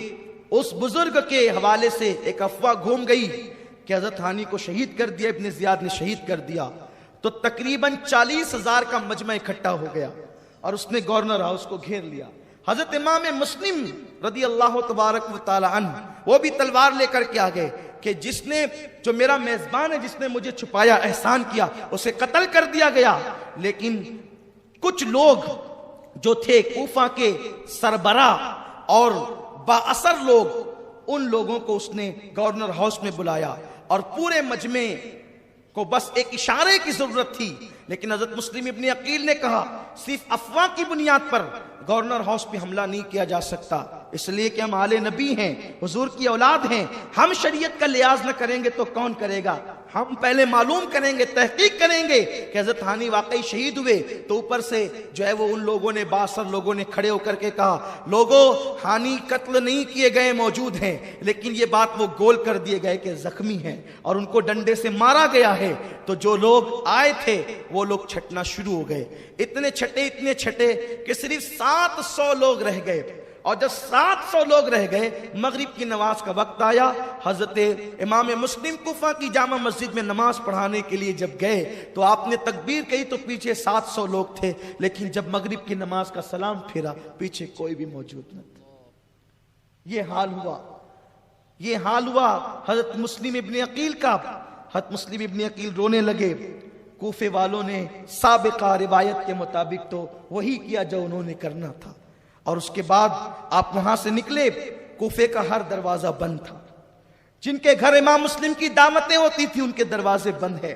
اس بزرگ کے حوالے سے ایک افواہ گھوم گئی کہ حضرت ہانی کو شہید کر دیا، ابن زیاد نے شہید کر دیا، تو تقریباً 40,000 کا مجمع اکٹھا ہو گیا اور اس نے گورنر ہاؤس کو گھیر لیا۔ حضرت امام مسلم رضی اللہ تبارک و تعالی عنہ وہ بھی تلوار لے کر کے آ گئے کہ جس نے، جو میرا میزبان ہے، جس نے مجھے چھپایا، احسان کیا، اسے قتل کر دیا گیا۔ لیکن کچھ لوگ جو تھے کوفہ کے سربراہ اور با اثر لوگ، ان لوگوں کو اس نے گورنر ہاؤس میں بلایا اور پورے مجمع کو بس ایک اشارے کی ضرورت تھی، لیکن حضرت مسلم ابن عقیل نے کہا صرف افواہ کی بنیاد پر گورنر ہاؤس پہ حملہ نہیں کیا جا سکتا، اس لیے کہ ہم آل نبی ہیں، حضور کی اولاد ہیں، ہم شریعت کا لحاظ نہ کریں گے تو کون کرے گا؟ ہم پہلے معلوم کریں گے، تحقیق کریں گے کہ حضرت ہانی واقعی شہید ہوئے۔ تو اوپر سے جو ہے وہ ان لوگوں نے، باثر لوگوں نے کھڑے ہو کر کے کہا لوگوں ہانی قتل نہیں کیے گئے موجود ہیں، لیکن یہ بات وہ گول کر دیے گئے کہ زخمی ہیں اور ان کو ڈنڈے سے مارا گیا ہے۔ تو جو لوگ آئے تھے وہ لوگ چھٹنا شروع ہو گئے، اتنے چھٹے کہ صرف 700 لوگ رہ گئے۔ اور جب 700 لوگ رہ گئے، مغرب کی نماز کا وقت آیا، حضرت امام مسلم کوفہ کی جامع مسجد میں نماز پڑھانے کے لیے جب گئے تو آپ نے تکبیر کہی تو پیچھے 700 لوگ تھے، لیکن جب مغرب کی نماز کا سلام پھیرا پیچھے کوئی بھی موجود نہ تھا۔ یہ حال ہوا حضرت مسلم ابن عقیل کا۔ حضرت مسلم ابن عقیل رونے لگے۔ کوفے والوں نے سابقہ روایت کے مطابق تو وہی کیا جو انہوں نے کرنا تھا، اور اس کے بعد آپ وہاں سے نکلے۔ کوفے کا ہر دروازہ بند تھا، جن کے گھر امام مسلم کی دعوتیں ہوتی تھی ان کے دروازے بند ہے۔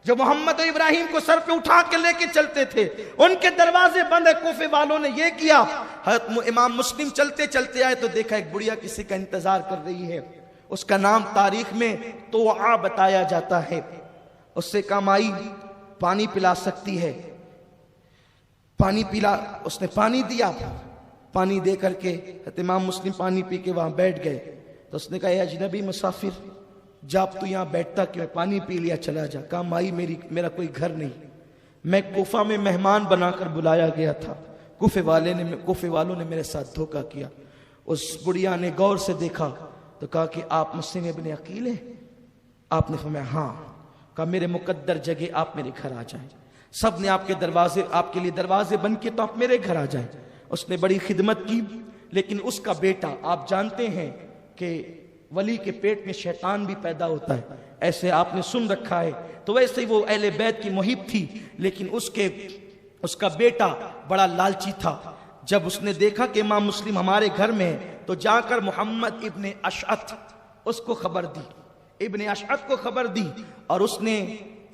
جو محمد و ابراہیم کو سر پہ اٹھا کے لے کے چلتے تھے ان کے دروازے بند ہے۔ کوفے والوں نے یہ کیا، حضرت امام مسلم چلتے چلتے آئے تو دیکھا ایک بڑھیا کسی کا انتظار کر رہی ہے، اس کا نام تاریخ میں توعا بتایا جاتا ہے۔ اس سے کہا مائی پانی پلا سکتی ہے، پانی پلا۔ اس نے پانی دیا، پانی دے کر کے امام مسلم پانی پی کے وہاں بیٹھ گئے۔ تو اس نے کہا اے اجنبی مسافر، جب تو یہاں بیٹھتا کیوں، پانی پی لیا چلا جا۔ کہا مائی میرا کوئی گھر نہیں، میں کوفہ میں مہمان بنا کر بلایا گیا تھا، کوفے والوں نے میرے ساتھ دھوکہ کیا۔ اس بڑھیا نے غور سے دیکھا تو کہا کہ آپ مسلم ابن عقیل ہیں؟ آپ نے فرمایا ہاں۔ کہا میرے مقدر جگہ آپ میرے گھر آ جائیں، سب نے آپ کے لیے دروازے بند کیے تو آپ میرے گھر آ جائیں۔ اس نے بڑی خدمت کی، لیکن اس کا بیٹا، آپ جانتے ہیں کہ ولی کے پیٹ میں شیطان بھی پیدا ہوتا ہے، ایسے آپ نے سن رکھا ہے، تو ویسے ہی وہ اہل بیت کی محب تھی، لیکن اس کا بیٹا بڑا لالچی تھا۔ جب اس نے دیکھا کہ امام مسلم ہمارے گھر میں ہے تو جا کر محمد ابن اشعث اس کو خبر دی، ابن اشعث کو خبر دی، اور اس نے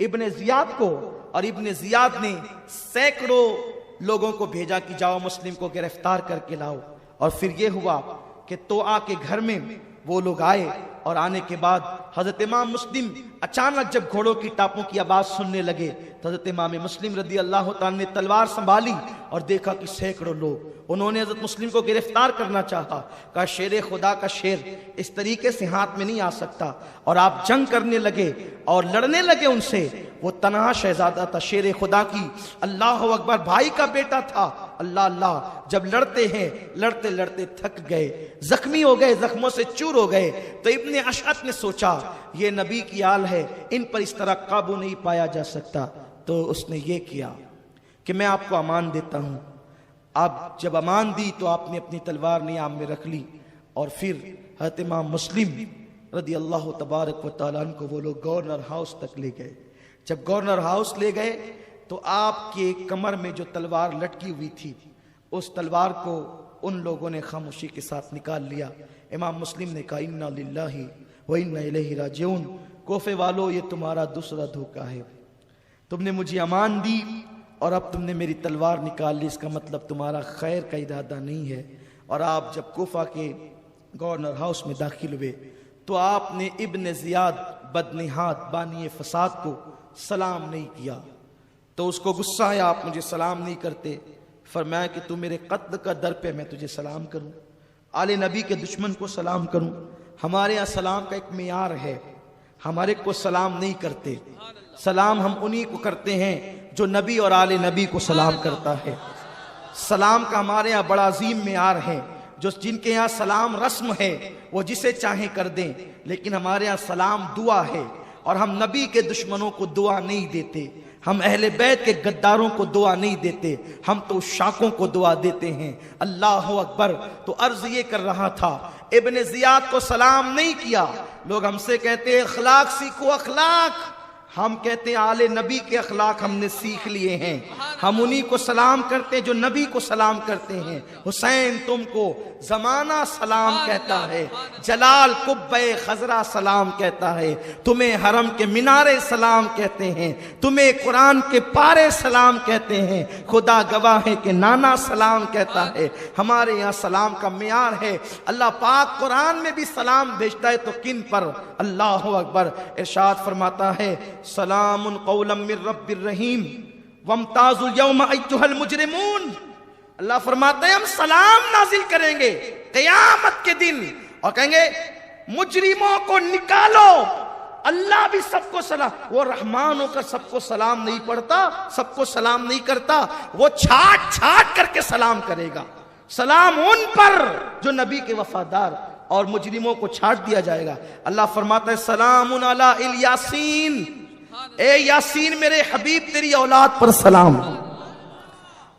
ابن زیاد کو، اور ابن زیاد نے سینکڑوں لوگوں کو بھیجا کہ جاؤ مسلم کو گرفتار کر کے لاؤ۔ اور پھر یہ ہوا کہ توعا کے گھر میں وہ لوگ آئے، اور آنے کے بعد حضرت امام مسلم اچانک جب گھوڑوں کی ٹاپوں کی آواز سننے لگے تو حضرت امام مسلم رضی اللہ تعالیٰ نے تلوار سنبھالی اور دیکھا کہ سینکڑوں لوگ، انہوں نے حضرت مسلم کو گرفتار کرنا چاہا۔ کہا شیر خدا کا شیر اس طریقے سے ہاتھ میں نہیں آ سکتا، اور آپ جنگ کرنے لگے اور لڑنے لگے ان سے۔ وہ تنہا شہزادہ تھا، شیر خدا کی اللہ اکبر بھائی کا بیٹا تھا۔ اللہ اللہ، جب لڑتے ہیں لڑتے لڑتے تھک گئے، زخمی ہو گئے، زخموں سے چور ہو گئے، تو ابن اشعث نے سوچا یہ نبی کی آل ہے، ان پر اس طرح قابو نہیں پایا جا سکتا۔ تو اس نے یہ کیا کہ میں آپ کو امان دیتا ہوں۔ آپ جب امان دی تو آپ نے اپنی تلوار نیام میں رکھ لی، اور پھر حضرت امام مسلم رضی اللہ تبارک و تعالیٰ عنہ کو وہ لوگ گورنر ہاؤس تک لے گئے۔ جب گورنر ہاؤس لے گئے تو آپ کے کمر میں جو تلوار لٹکی ہوئی تھی اس تلوار کو ان لوگوں نے خاموشی کے ساتھ نکال لیا۔ امام مسلم نے کہا انا للہ و انا الیہ راجعون، کوفے والو یہ تمہارا دوسرا دھوکہ ہے، تم نے مجھے امان دی اور اب تم نے میری تلوار نکال لی، اس کا مطلب تمہارا خیر کا ارادہ نہیں ہے۔ اور آپ جب کوفہ کے گورنر ہاؤس میں داخل ہوئے تو آپ نے ابن زیاد بدنہاد بانی فساد کو سلام نہیں کیا، تو اس کو غصہ آیا، آپ مجھے سلام نہیں کرتے۔ فرمایا کہ تو میرے قتل کا در پہ میں تجھے سلام کروں، آل نبی کے دشمن کو سلام کروں؟ ہمارے یہاں سلام کا ایک معیار ہے، ہمارے کو سلام نہیں کرتے، سلام ہم انہی کو کرتے ہیں جو نبی اور آل نبی کو سلام کرتا ہے۔ سلام کا ہمارے یہاں بڑا عظیم معیار ہے، جن کے یہاں سلام رسم ہے وہ جسے چاہیں کر دیں، لیکن ہمارے یہاں سلام دعا ہے، اور ہم نبی کے دشمنوں کو دعا نہیں دیتے، ہم اہل بیت کے غداروں کو دعا نہیں دیتے، ہم تو شاکوں کو دعا دیتے ہیں۔ اللہ اکبر۔ تو عرض یہ کر رہا تھا ابن زیاد کو سلام نہیں کیا۔ لوگ ہم سے کہتے ہیں اخلاق سیکھو، اخلاق، ہم کہتے ہیں آل نبی کے اخلاق ہم نے سیکھ لیے ہیں۔ ہم انہی کو سلام کرتے ہیں جو نبی کو سلام کرتے ہیں۔ حسین تم کو زمانہ سلام کہتا ہے، جلال قبہ خضرا سلام کہتا ہے، تمہیں حرم کے مینارے سلام کہتے ہیں، تمہیں قرآن کے پارے سلام کہتے ہیں، خدا گواہ ہے کہ نانا سلام کہتا ہے۔ ہمارے یہاں سلام کا معیار ہے، اللہ پاک قرآن میں بھی سلام بھیجتا ہے تو کن پر؟ اللہ اکبر۔ ارشاد فرماتا ہے سلام قولا من رب الرحیم وامتازوا اليوم ایھا المجرمون۔ اللہ فرماتا ہے ہم سلام نازل کریں گے قیامت کے دن اور کہیں گے مجرموں کو نکالو۔ اللہ بھی سب کو سلام، وہ رحمان ہو کر سب کو سلام نہیں پڑھتا، سب کو سلام نہیں کرتا، وہ چھاٹ چھاٹ کر کے سلام کرے گا۔ سلام ان پر جو نبی کے وفادار، اور مجرموں کو چھاٹ دیا جائے گا۔ اللہ فرماتا ہے سلام علی الیاسین، اے یاسین میرے حبیب تیری اولاد پر سلام۔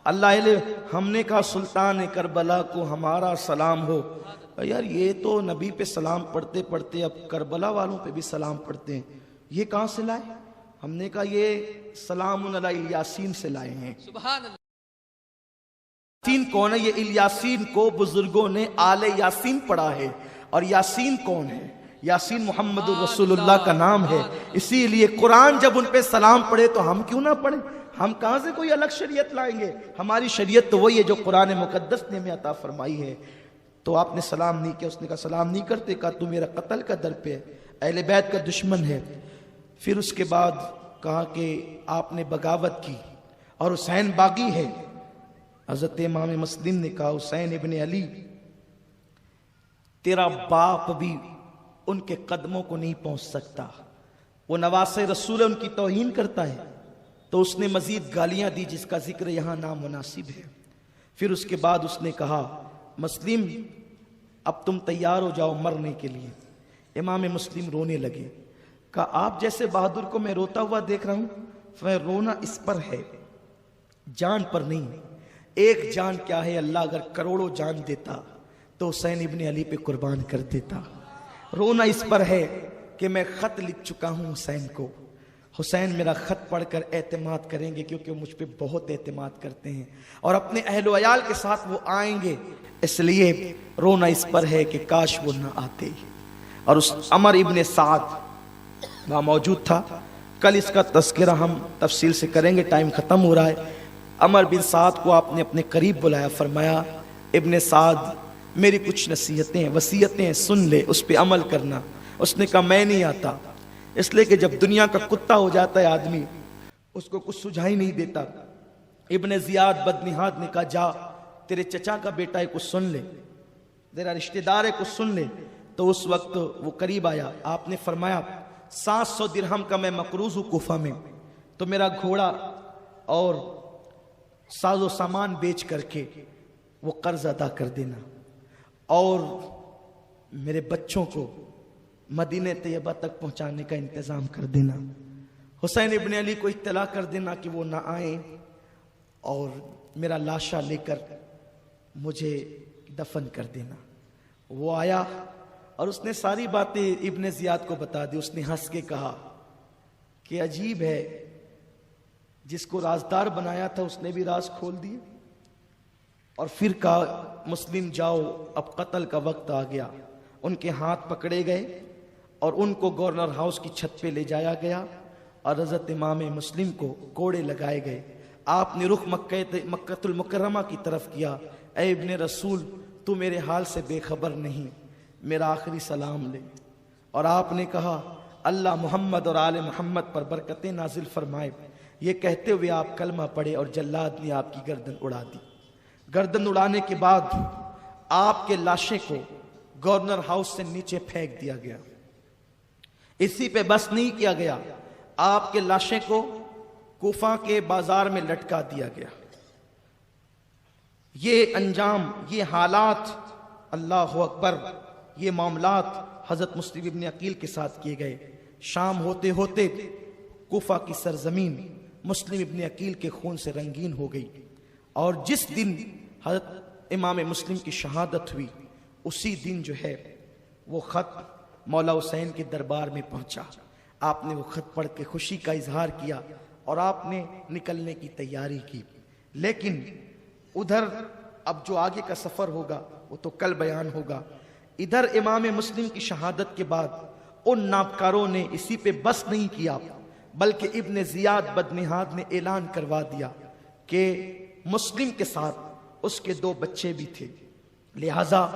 اللہ ہم نے کہا سلطان کربلا کو ہمارا سلام ہو۔ یار یہ تو نبی پہ سلام پڑھتے پڑھتے اب کربلا والوں پہ بھی سلام پڑھتے ہیں، یہ کہاں سے لائے؟ ہم نے کہا یہ سلام علی الیاسین سے لائے ہیں۔ سبحان اللہ۔ یاسین کون ہے؟ یہ الیاسین کو بزرگوں نے آل یاسین پڑھا ہے، اور یاسین کون ہے؟ یاسین محمد الرسول اللہ کا نام ہے۔ اسی لیے قرآن جب ان پہ سلام پڑھے تو ہم کیوں نہ پڑھیں؟ ہم کہاں سے کوئی الگ شریعت لائیں گے؟ ہماری شریعت تو وہی ہے جو قرآن مقدس نے ہمیں عطا فرمائی ہے۔ تو آپ نے سلام نہیں کیا، اس نے کہا سلام نہیں کرتے، کہا تو میرا قتل کا در پہ ہے، اہل بیت کا دشمن ہے۔ پھر اس کے بعد کہا کہ آپ نے بغاوت کی اور حسین باغی ہے۔ حضرت امام مسلم نے کہا حسین ابن علی تیرا باپ بھی ان کے قدموں کو نہیں پہنچ سکتا، وہ نواسے رسول ان کی توہین کرتا ہے۔ تو اس نے مزید گالیاں دی جس کا ذکر یہاں نامناسب ہے۔ پھر اس کے بعد اس نے کہا مسلم اب تم تیار ہو جاؤ مرنے کے لیے۔ امام مسلم رونے لگے، کہا آپ جیسے بہادر کو میں روتا ہوا دیکھ رہا ہوں، میں رونا اس پر ہے، جان پر نہیں۔ ایک جان کیا ہے، اللہ اگر کروڑوں جان دیتا تو حسین ابن علی پہ قربان کر دیتا۔ رونا اس پر ہے کہ میں خط لکھ چکا ہوں حسین کو، حسین میرا خط پڑھ کر اعتماد کریں گے کیونکہ وہ مجھ پہ بہت اعتماد کرتے ہیں، اور اپنے اہل و عیال کے ساتھ وہ آئیں گے، اس لیے رونا اس پر ہے کہ کاش وہ نہ آتے۔ اور اس عمر ابن سعد وہاں موجود تھا، کل اس کا تذکرہ ہم تفصیل سے کریں گے، ٹائم ختم ہو رہا ہے۔ عمر بن سعد کو آپ نے اپنے قریب بلایا، فرمایا ابن سعد میری کچھ نصیحتیں وصیتیں سن لے، اس پہ عمل کرنا۔ اس نے کہا میں نہیں آتا، اس لیے کہ جب دنیا کا کتا ہو جاتا ہے آدمی اس کو کچھ سجھائی نہیں دیتا۔ ابن زیاد بدنہاد نے کہا جا تیرے چچا کا بیٹا ہے کچھ سن لے، تیرا رشتہ دار ہے کچھ سن لے۔ تو اس وقت وہ قریب آیا، آپ نے فرمایا 700 درہم کا میں مقروض ہوں کوفہ میں، تو میرا گھوڑا اور ساز و سامان بیچ کر کے وہ قرض ادا کر دینا، اور میرے بچوں کو مدینہ طیبہ تک پہنچانے کا انتظام کر دینا۔ حسین ابن علی کو اطلاع کر دینا کہ وہ نہ آئیں، اور میرا لاشا لے کر مجھے دفن کر دینا۔ وہ آیا اور اس نے ساری باتیں ابن زیاد کو بتا دی۔ اس نے ہنس کے کہا کہ عجیب ہے، جس کو رازدار بنایا تھا اس نے بھی راز کھول دیے۔ اور پھر کہا مسلم جاؤ اب قتل کا وقت آ گیا۔ ان کے ہاتھ پکڑے گئے اور ان کو گورنر ہاؤس کی چھت پہ لے جایا گیا، اور حضرت امام مسلم کو کوڑے لگائے گئے۔ آپ نے رخ مکہ المکرمہ کی طرف کیا، اے ابن رسول تو میرے حال سے بے خبر نہیں، میرا آخری سلام لے۔ اور آپ نے کہا اللہ محمد اور آل محمد پر برکتیں نازل فرمائے۔ یہ کہتے ہوئے آپ کلمہ پڑھے اور جلاد نے آپ کی گردن اڑا دی۔ گردن اڑانے کے بعد آپ کے لاشے کو گورنر ہاؤس سے نیچے پھینک دیا گیا۔ اسی پہ بس نہیں کیا گیا، آپ کے لاشے کو کوفہ کے بازار میں لٹکا دیا گیا۔ یہ انجام، یہ حالات، اللہ اکبر، یہ معاملات حضرت مسلم ابن عقیل کے ساتھ کیے گئے۔ شام ہوتے ہوتے کوفہ کی سرزمین مسلم ابن عقیل کے خون سے رنگین ہو گئی، اور جس دن حضرت امام مسلم کی شہادت ہوئی اسی دن جو ہے وہ خط مولا حسین کے دربار میں پہنچا۔ آپ نے وہ خط پڑھ کے خوشی کا اظہار کیا، اور آپ نے نکلنے کی تیاری کی. لیکن ادھر اب جو آگے کا سفر ہوگا وہ تو کل بیان ہوگا. ادھر امام مسلم کی شہادت کے بعد ان نابکاروں نے اسی پہ بس نہیں کیا، بلکہ ابن زیاد بدنہاد نے اعلان کروا دیا کہ مسلم کے ساتھ اس کے 2 بچے بھی تھے، لہذا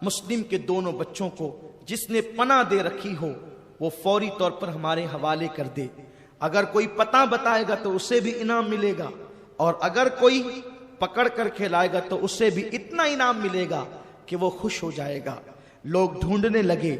مسلم کے دونوں بچوں کو جس نے پناہ دے رکھی ہو وہ فوری طور پر ہمارے حوالے کر دے. اگر کوئی پتہ بتائے گا تو اسے بھی انعام ملے گا، اور اگر کوئی پکڑ کر کھلائے گا تو اسے بھی اتنا انعام ملے گا کہ وہ خوش ہو جائے گا. لوگ ڈھونڈنے لگے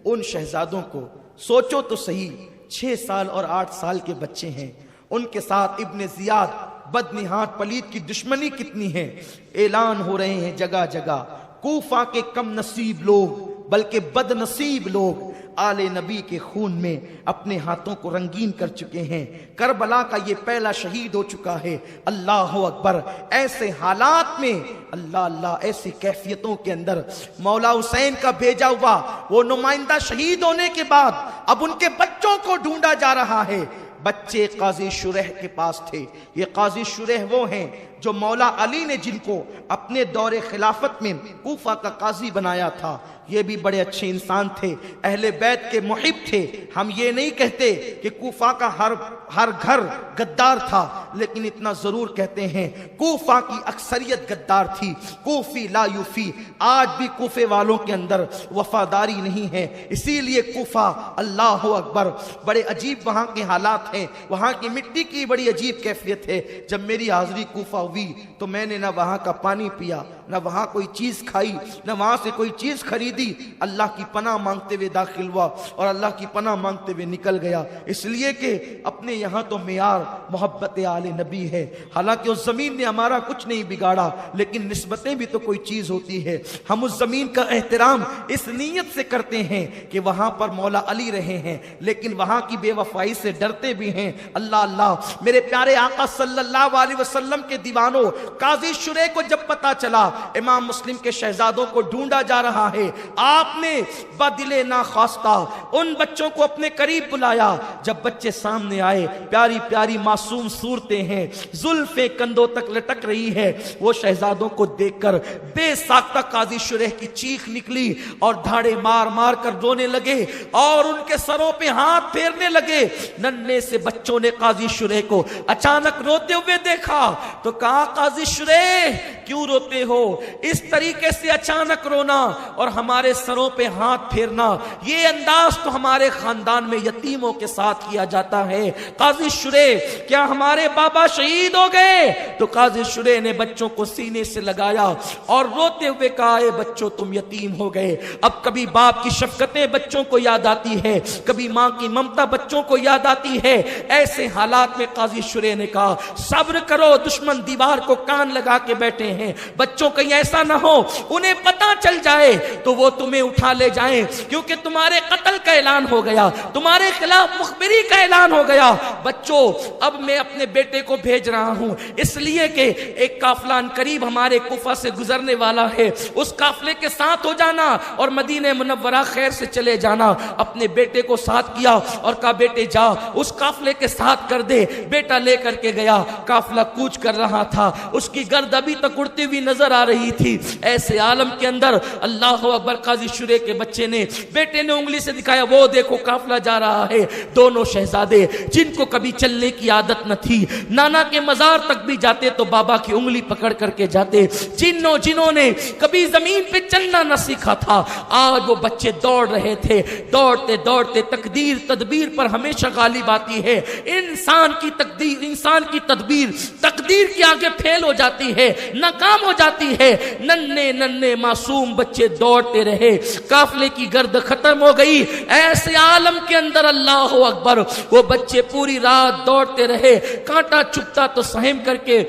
ان شہزادوں کو. سوچو تو صحیح، 6 سال اور 8 سال کے بچے ہیں، ان کے ساتھ ابن زیاد بدنہاد پلید کی دشمنی کتنی ہے. اعلان ہو رہے ہیں جگہ جگہ. کوفہ کے کم نصیب لوگ بلکہ بد نصیب لوگ آل نبی کے خون میں اپنے ہاتھوں کو رنگین کر چکے ہیں. کربلا کا یہ پہلا شہید ہو چکا ہے. اللہ اکبر. ایسے حالات میں اللہ اللہ ایسی کیفیتوں کے اندر مولا حسین کا بھیجا ہوا وہ نمائندہ شہید ہونے کے بعد اب ان کے بچوں کو ڈھونڈا جا رہا ہے. بچے قاضی شریح کے پاس تھے. یہ قاضی شریح وہ ہیں جو مولا علی نے جن کو اپنے دور خلافت میں کوفہ کا قاضی بنایا تھا. یہ بھی بڑے اچھے انسان تھے، اہل بیت کے محب تھے. ہم یہ نہیں کہتے کہ کوفہ کا ہر گھر غدار تھا، لیکن اتنا ضرور کہتے ہیں کوفہ کی اکثریت غدار تھی. کوفی لا یوفی. آج بھی کوفے والوں کے اندر وفاداری نہیں ہے. اسی لیے کوفہ اللہ اکبر بڑے عجیب وہاں کے حالات ہیں. وہاں کی مٹی کی بڑی عجیب کیفیت ہے. جب میری حاضری کوفہ ہوئی تو میں نے نہ وہاں کا پانی پیا، نہ وہاں کوئی چیز کھائی، نہ وہاں سے کوئی چیز خریدی. اللہ کی پناہ مانگتے ہوئے داخل ہوا اور اللہ کی پناہ مانگتے ہوئے نکل گیا. اس لیے کہ اپنے یہاں تو معیار محبت آل نبی ہے. حالانکہ اس زمین نے ہمارا کچھ نہیں بگاڑا، لیکن نسبتیں بھی تو کوئی چیز ہوتی ہے. ہم اس زمین کا احترام اس نیت سے کرتے ہیں کہ وہاں پر مولا علی رہے ہیں، لیکن وہاں کی بے وفائی سے ڈرتے بھی ہیں. اللہ اللہ. میرے پیارے آقا صلی اللہ علیہ وسلم کے دیوانوں، قاضی شریح کو جب پتا چلا امام مسلم کے شہزادوں کو ڈھونڈا جا رہا ہے، آپ نے بدل ناخواستہ ان بچوں کو اپنے قریب بلایا. جب بچے سامنے آئے، پیاری پیاری معصوم صورتیں ہیں، زلفیں کندھوں تک لٹک رہی ہے. وہ شہزادوں کو دیکھ کر بے ساختہ قاضی شریح کی چیخ نکلی اور دھاڑے مار مار کر رونے لگے اور ان کے سروں پہ ہاتھ پھیرنے لگے. ننھے سے بچوں نے قاضی شریح کو اچانک روتے ہوئے دیکھا تو کہا قاضی شریح کیوں روتے ہو؟ اس طریقے سے اچانک رونا اور ہمارے سروں پہ ہاتھ پھیرنا، یہ انداز تو ہمارے خاندان میں یتیموں کے ساتھ کیا جاتا ہے. قاضی شریح کیا ہمارے بابا شہید ہو گئے؟ تو قاضی شریح نے بچوں کو سینے سے لگایا اور روتے ہوئے کہا اے بچوں تم یتیم ہو گئے. اب کبھی باپ کی شفقتیں بچوں کو یاد آتی ہے، کبھی ماں کی ممتا بچوں کو یاد آتی ہے. ایسے حالات میں قاضی شریح نے کہا صبر کرو، دشمن دیوار کو کان لگا کے بیٹھے ہیں. بچوں کہیں ایسا نہ ہو انہیں پتہ چل جائے تو وہ تمہیں اٹھا لے جائیں، کیونکہ تمہارے قتل کا اعلان ہو گیا، تمہارے خلاف مخبری کا اعلان ہو گیا. بچوں اب میں اپنے بیٹے کو بھیج رہا ہوں، اس لیے کہ ایک قافلہ قریب ہمارے کوفہ سے گزرنے والا ہے. اس قافلے کے ساتھ ہو جانا اور مدینہ منورہ خیر سے چلے جانا. اپنے بیٹے کو ساتھ کیا اور کہا بیٹے جا اس قافلے کے ساتھ کر دے. بیٹا لے کر کے گیا. قافلہ کوچ کر رہا تھا، اس کی گرد ابھی تک اڑتی ہوئی نظر آ رہی تھی. ایسے عالم کے اندر اللہ اکبر قاضی شریح کے بچے نے بیٹے نے انگلی سے دکھایا وہ دیکھو قافلہ جا رہا ہے. دونوں شہزادے جن کو کبھی چلنے کی عادت نہ تھی، نانا کے مزار تک بھی جاتے تو بابا کی انگلی پکڑ کر کے جاتے. جنہوں نے کبھی زمین پہ چلنا نہ سیکھا تھا، آج وہ بچے دوڑ رہے تھے. دوڑتے دوڑتے تقدیر تدبیر پر ہمیشہ غالب آتی ہے. انسان کی تدبیر تقدیر کے آگے پھیل ہو جاتی ہے، ناکام ہو جاتی ہے. ننھے معصوم بچے دوڑتے رہے. قافلے کی گرد ختم ہو گئی. ایسے عالم کے اندر اللہ اکبر وہ بچے پوری رات دوڑتے رہے. کانٹا چبھتا تو سہم کر کے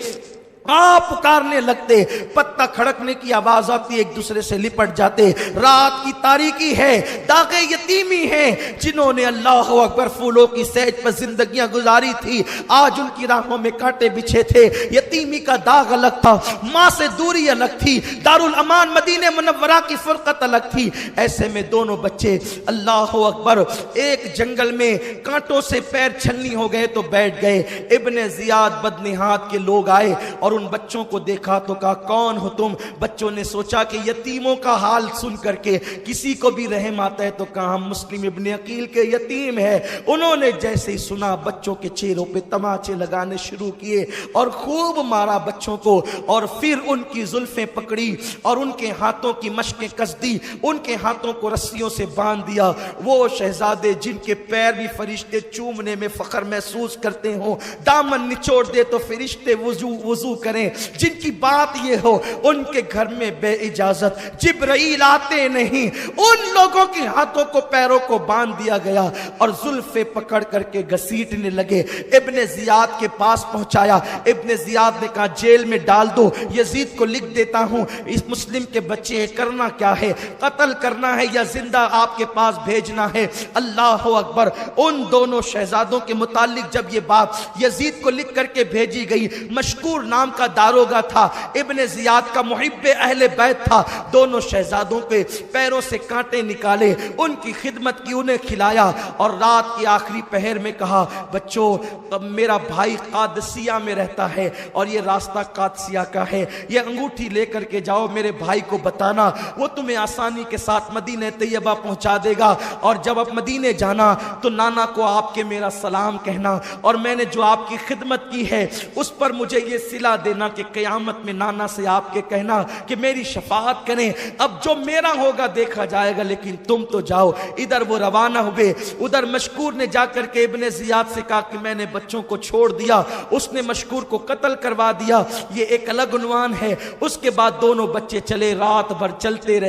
آپ پکارنے لگتے، پتا کھڑکنے کی آواز آتی، ایک دوسرے سے لپٹ جاتے۔ رات کی تاریکی ہے، داغ یتیمی ہے، جنہوں نے اللہ اکبر پھولوں کی سیج پر زندگیاں گزاری تھی، آج ان کی راہوں میں کانٹے بچھے تھے۔ یتیمی کا داغ الگ تھا، ماں سے دوری الگ تھی، دارالامان مدینہ منورہ کی فرقت الگ تھی۔ ایسے میں دونوں بچے اللہ اکبر ایک جنگل میں کانٹوں سے پیر چھلنی ہو گئے تو بیٹھ گئے۔ ابن زیاد بدنہاد کے لوگ آئے اور ان بچوں کو دیکھا تو کہا کون ہو تم؟ بچوں نے سوچا کہ یتیموں کا حال سن کر کے کسی کو بھی رحم آتا ہے تو کہا ہم مسلم ابن عقیل کے یتیم ہیں۔ انہوں نے جیسے ہی سنا بچوں کے چہروں پہ تماچے لگانے شروع کیے اور خوب مارا بچوں کو، اور پھر ان کی زلفیں پکڑی اور ان کے ہاتھوں کی مشقیں کس دی، ان کے ہاتھوں کو رسیوں سے باندھ دیا۔ وہ شہزادے جن کے پیر بھی فرشتے چومنے میں فخر محسوس کرتے ہوں، دامن نچوڑ دے تو فرشتے وضو کریں، جن کی بات یہ ہو ان کے گھر میں بے اجازت جبرائیل آتے نہیں، ان لوگوں کے ہاتھوں کو پیروں کو باندھ دیا گیا اور زلفیں پکڑ کر کے گھسیٹنے لگے۔ ابن زیاد کے پاس پہنچایا، ابن زیاد نے کہا جیل میں ڈال دو، یزید کو لکھ دیتا ہوں، اس مسلم کے بچے کرنا کیا ہے، قتل کرنا ہے یا زندہ آپ کے پاس بھیجنا ہے؟ اللہ اکبر۔ ان دونوں شہزادوں کے متعلق جب یہ بات یزید کو لکھ کر کے بھیجی گئی، مشکور نام کا داروغہ تھا، ابن زیاد کا محب اہل بیت تھا، دونوں شہزادوں کے پیروں سے کانٹے نکالے، ان کی خدمت کی، انہیں کھلایا اور رات کی آخری پہر میں کہا بچوں میرا بھائی قادسیہ میں رہتا ہے اور یہ راستہ قادسیہ کا ہے، یہ انگوٹھی لے کر کے جاؤ، میرے بھائی کو بتانا، وہ تمہیں آسانی کے ساتھ مدینہ طیبہ پہنچا دے گا، اور جب آپ مدینے جانا تو نانا کو آپ کے میرا سلام کہنا، اور میں نے جو آپ کی خدمت کی ہے اس پر مجھے یہ صلہ دینا کہ قیامت میں نانا سے آپ کے کہنا کہ میری شفاعت کریں، اب جو میرا ہوگا دیکھا جائے گا، لیکن تم تو جاؤ۔ ادھر وہ روانہ ہوئے، ادھر مشکور نے جا کر کے ابن زیاد سے کہا کہ میں نے بچوں کو چھوڑ دیا، اس نے مشکور کو قتل کروا دیا، یہ ایک الگ عنوان ہے۔ اس کے بعد دونوں بچے چلے، رات بھر چلتے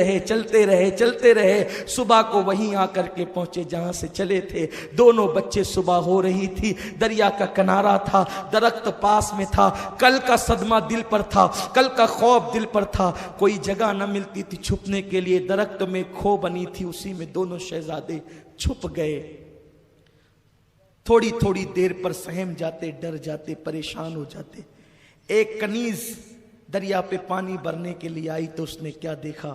رہے، صبح کو وہیں آ کر کے پہنچے جہاں سے چلے تھے۔ دونوں بچے، صبح ہو رہی تھی، دریا کا کنارہ تھا، درخت پاس میں تھا، کل کا صدمہ دل پر تھا، کل کا خوف دل پر تھا، کوئی جگہ نہ ملتی تھی چھپنے کے لیے، درخت میں کھو بنی تھی، اسی میں دونوں شہزادے چھپ گئے۔ تھوڑی تھوڑی دیر پر سہم جاتے، ڈر جاتے، پریشان ہو جاتے۔ ایک کنیز دریا پہ پانی بھرنے کے لیے آئی تو اس نے کیا دیکھا؟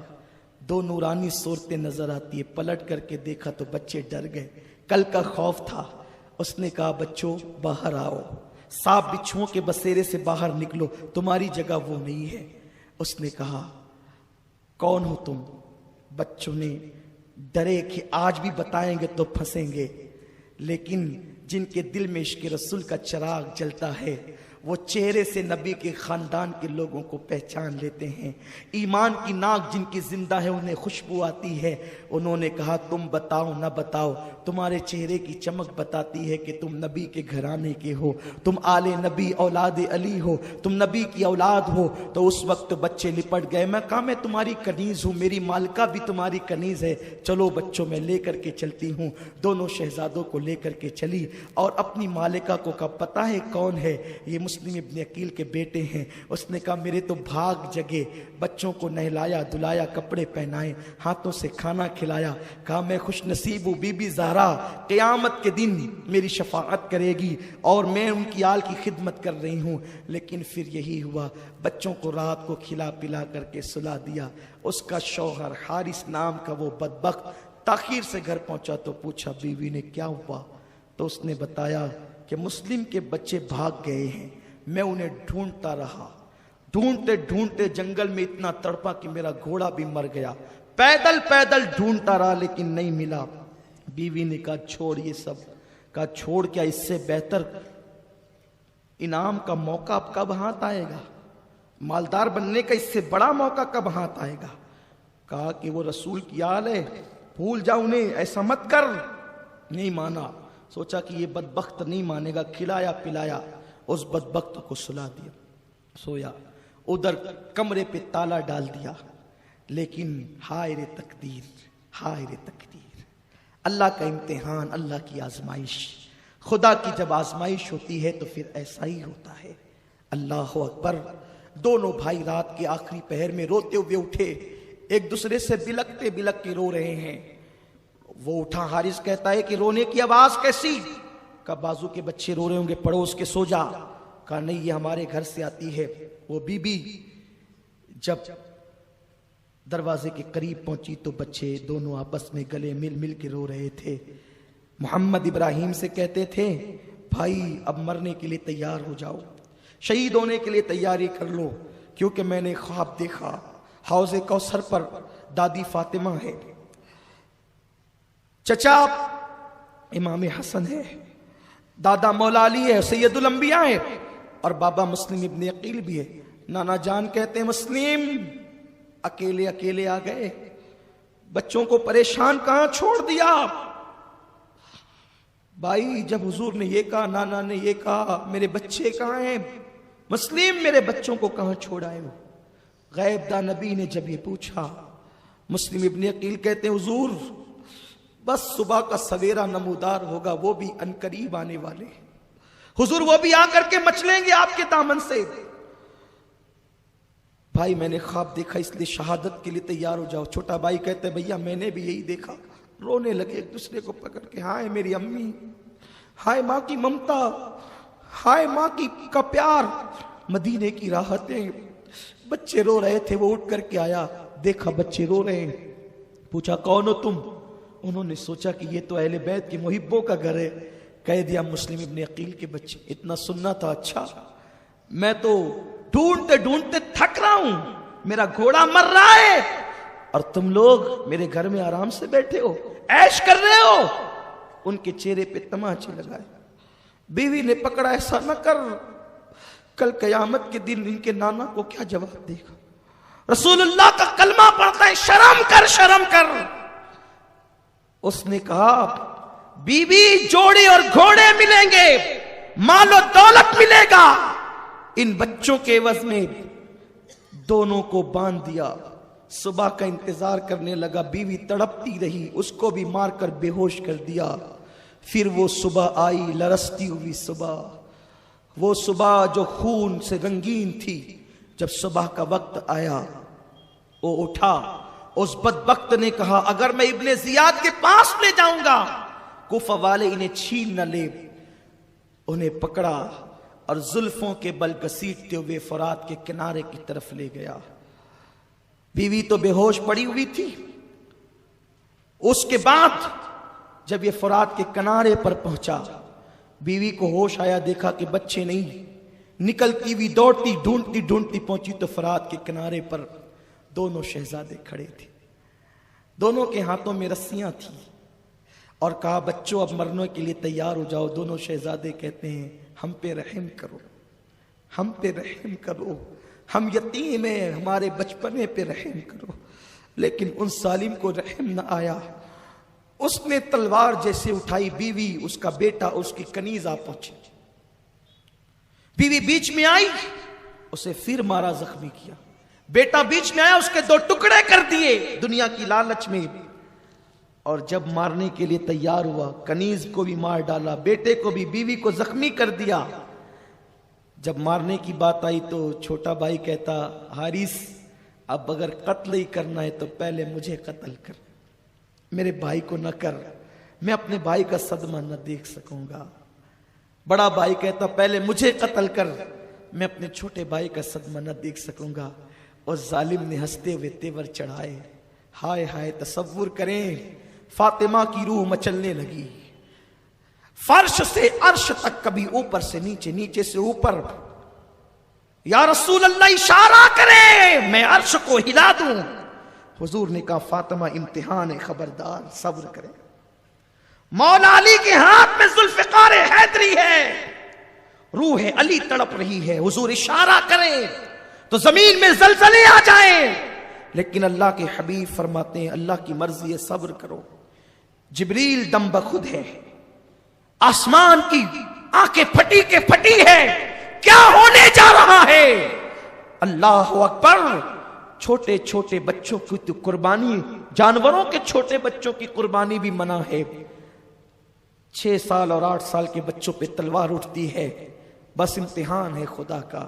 دو نورانی صورتیں نظر آتی ہے، پلٹ کر کے دیکھا تو بچے ڈر گئے، کل کا خوف تھا۔ اس نے کہا بچوں باہر آؤ، سانپ بچھوؤں کے بسیرے سے باہر نکلو، تمہاری جگہ وہ نہیں ہے۔ اس نے کہا کون ہو تم؟ بچوں نے ڈرے کہ آج بھی بتائیں گے تو پھنسیں گے، لیکن جن کے دل میں عشق رسول کا چراغ جلتا ہے وہ چہرے سے نبی کے خاندان کے لوگوں کو پہچان لیتے ہیں، ایمان کی ناک جن کی زندہ ہے انہیں خوشبو آتی ہے۔ انہوں نے کہا تم بتاؤ نہ بتاؤ، تمہارے چہرے کی چمک بتاتی ہے کہ تم نبی کے گھرانے کے ہو، تم آل نبی اولاد علی ہو، تم نبی کی اولاد ہو۔ تو اس وقت بچے لپٹ گئے، میں کہا میں تمہاری کنیز ہوں، میری مالکہ بھی تمہاری کنیز ہے، چلو بچوں میں لے کر کے چلتی ہوں۔ دونوں شہزادوں کو لے کر کے چلی اور اپنی مالکہ کو کہا پتہ ہے کون ہے؟ یہ مسلم ابن عقیل کے بیٹے ہیں۔ اس نے کہا میرے تو بھاگ جگے، بچوں کو نہلایا دلایا، کپڑے پہنائے، ہاتھوں سے کھانا کھلایا، کہا میں خوش نصیب ہوں، بی بی زہرا قیامت کے دن میری شفاعت کرے گی اور میں ان کی آل کی خدمت کر رہی ہوں۔ لیکن پھر یہی ہوا، بچوں کو رات کو کھلا پلا کر کے سلا دیا۔ اس کا شوہر حارث نام کا وہ بدبخت تاخیر سے گھر پہنچا تو پوچھا بیوی نے کیا ہوا؟ تو اس نے بتایا کہ مسلم کے بچے بھاگ گئے ہیں، میں انہیں ڈھونڈتا رہا، ڈھونڈتے ڈھونڈتے جنگل میں اتنا تڑپا کہ میرا گھوڑا بھی مر گیا، پیدل پیدل ڈھونڈتا رہا لیکن نہیں ملا۔ بیوی نے کہا چھوڑ یہ سب، کہا چھوڑ کیا، اس سے بہتر انعام کا موقع اب کب ہاتھ آئے گا، مالدار بننے کا اس سے بڑا موقع کب ہاتھ آئے گا؟ کہا کہ وہ رسول کی آل ہے، بھول جا انہیں، ایسا مت کر۔ نہیں مانا، سوچا کہ یہ بدبخت نہیں مانے گا، کھلایا پلایا، اس بدبخت کو سلا دیا، سویا۔ ادھر کمرے پہ تالا ڈال دیا، لیکن ہائے رے تقدیر، ہائے رے تقدیر، اللہ کا امتحان، اللہ کی آزمائش۔ خدا کی جب آزمائش ہوتی ہے تو پھر ایسا ہی ہوتا ہے۔ اللہ اکبر۔ دونوں بھائی رات کے آخری پہر میں روتے ہوئے اٹھے، ایک دوسرے سے بلکتے بلک کے رو رہے ہیں۔ وہ اٹھا، حارث کہتا ہے کہ رونے کی آواز کیسی؟ کہا بازو کے بچے رو رہے ہوں گے، پڑوس کے سو جا۔ کہا نہیں، یہ ہمارے گھر سے آتی ہے۔ وہ بی بی جب دروازے کے قریب پہنچی تو بچے دونوں آپس میں گلے مل مل کے رو رہے تھے۔ محمد ابراہیم سے کہتے تھے بھائی اب مرنے کے لیے تیار ہو جاؤ، شہید ہونے کے لیے تیاری کر لو، کیونکہ میں نے خواب دیکھا حوض کوثر پر دادی فاطمہ ہے، چچا امام حسن ہے، دادا مولا علی ہے، سید الانبیاء ہے، اور بابا مسلم ابن عقیل بھی ہے۔ نانا جان کہتے ہیں مسلم اکیلے اکیلے آ گئے، بچوں کو پریشان کہاں چھوڑ دیا؟ بھائی جب حضور نے یہ کہا، نانا نے یہ کہا، میرے بچے کہاں ہیں؟ مسلم میرے بچوں کو کہاں چھوڑ آئے ہو؟ غیب دا نبی نے جب یہ پوچھا، مسلم ابن عقیل کہتے ہیں حضور بس صبح کا سویرا نمودار ہوگا، وہ بھی عنقریب آنے والے ہیں حضور، وہ بھی آ کر کے مچلیں گے آپ کے دامن سے۔ بھائی میں نے خواب دیکھا اس لیے شہادت کے لیے تیار ہو جاؤ۔ چھوٹا بھائی کہتے ہیں بھیا میں نے بھی یہی دیکھا۔ رونے لگے ایک دوسرے کو پکڑ کے، ہائے میری امی، ہائے ماں کی ممتا، ہائے ماں کا پیار، مدینے کی راحتیں۔ بچے رو رہے تھے، وہ اٹھ کر کے آیا، دیکھا بچے رو رہے ہیں، پوچھا کون ہو تم؟ انہوں نے سوچا کہ یہ تو اہل بیت کے محبوں کا گھر ہے، کہہ دیا مسلم ابن عقیل کے بچے۔ اتنا سننا تھا، اچھا میں تو ڈھونڈتے ڈھونڈتے تھک رہا ہوں، میرا گھوڑا مر رہا ہے، اور تم لوگ میرے گھر میں آرام سے بیٹھے ہو، عیش کر رہے ہو۔ ان کے چہرے پہ تماچے لگائے۔ بیوی نے پکڑا، ایسا نہ کر، کل قیامت کے دن ان کے نانا کو کیا جواب دے گا؟ رسول اللہ کا کلمہ پڑھتا ہے، شرم کر شرم کر۔ اس نے کہا بیوی جوڑے اور گھوڑے ملیں گے، مال و دولت ملے گا، ان بچوں کے عوض میں دونوں کو باندھ دیا۔ صبح کا انتظار کرنے لگا، بیوی تڑپتی رہی، اس کو بھی مار کر بے ہوش کر دیا۔ پھر وہ صبح آئی، لرزتی ہوئی صبح، وہ صبح جو خون سے رنگین تھی۔ جب صبح کا وقت آیا وہ اٹھا، اس بدبخت نے کہا اگر میں ابن زیاد کے پاس لے جاؤں گا کوفہ والے انہیں چھین نہ لے۔ انہیں پکڑا اور زلفوں کے بل گھسیٹتے ہوئے فرات کے کنارے کی طرف لے گیا۔ بیوی تو بے ہوش پڑی ہوئی تھی۔ اس کے بعد جب یہ فرات کے کنارے پر پہنچا، بیوی کو ہوش آیا، دیکھا کہ بچے نہیں، نکلتی ہوئی دوڑتی ڈھونڈتی ڈھونڈتی پہنچی تو فرات کے کنارے پر دونوں شہزادے کھڑے تھے، دونوں کے ہاتھوں میں رسیاں تھیں، اور کہا بچوں اب مرنے کے لیے تیار ہو جاؤ۔ دونوں شہزادے کہتے ہیں ہم پہ رحم کرو، ہم پہ رحم کرو، ہم یتیم ہیں، ہمارے بچپنے پہ رحم کرو۔ لیکن ان ظالم کو رحم نہ آیا، اس نے تلوار جیسے اٹھائی، بیوی اس کا بیٹا اس کی کنیز آ پہنچی، بیوی بیچ میں آئی، اسے پھر مارا، زخمی کیا، بیٹا بیچ میں آیا، اس کے دو ٹکڑے کر دیے دنیا کی لالچ میں، اور جب مارنے کے لیے تیار ہوا کنیز کو بھی مار ڈالا، بیٹے کو بھی، بیوی کو زخمی کر دیا۔ جب مارنے کی بات آئی تو چھوٹا بھائی کہتا حارث اب اگر قتل ہی کرنا ہے تو پہلے مجھے قتل کر، میرے بھائی کو نہ کر، میں اپنے بھائی کا صدمہ نہ دیکھ سکوں گا۔ بڑا بھائی کہتا پہلے مجھے قتل کر، میں اپنے چھوٹے بھائی کا صدمہ نہ دیکھ سکوں گا۔ اور ظالم نے ہنستے ہوئے تیور چڑھائے۔ ہائے ہائے، تصور کریں، فاطمہ کی روح مچلنے لگی، فرش سے عرش تک، کبھی اوپر سے نیچے، نیچے سے اوپر۔ یا رسول اللہ اشارہ کریں میں عرش کو ہلا دوں۔ حضور نے کہا فاطمہ امتحان ہے، خبردار صبر کریں۔ مولا علی کے ہاتھ میں ذوالفقار حیدری ہے، روح علی تڑپ رہی ہے، حضور اشارہ کریں تو زمین میں زلزلے آ جائیں۔ لیکن اللہ کے حبیب فرماتے ہیں اللہ کی مرضی ہے، صبر کرو۔ جبریل دم بخود ہے، آسمان کی آنکھیں پھٹی کے پھٹی ہے، کیا ہونے جا رہا ہے؟ اللہ اکبر۔ چھوٹے چھوٹے بچوں کی تو قربانی، جانوروں کے چھوٹے بچوں کی قربانی بھی منع ہے۔ 6 سال اور 8 سال کے بچوں پہ تلوار اٹھتی ہے، بس امتحان ہے خدا کا۔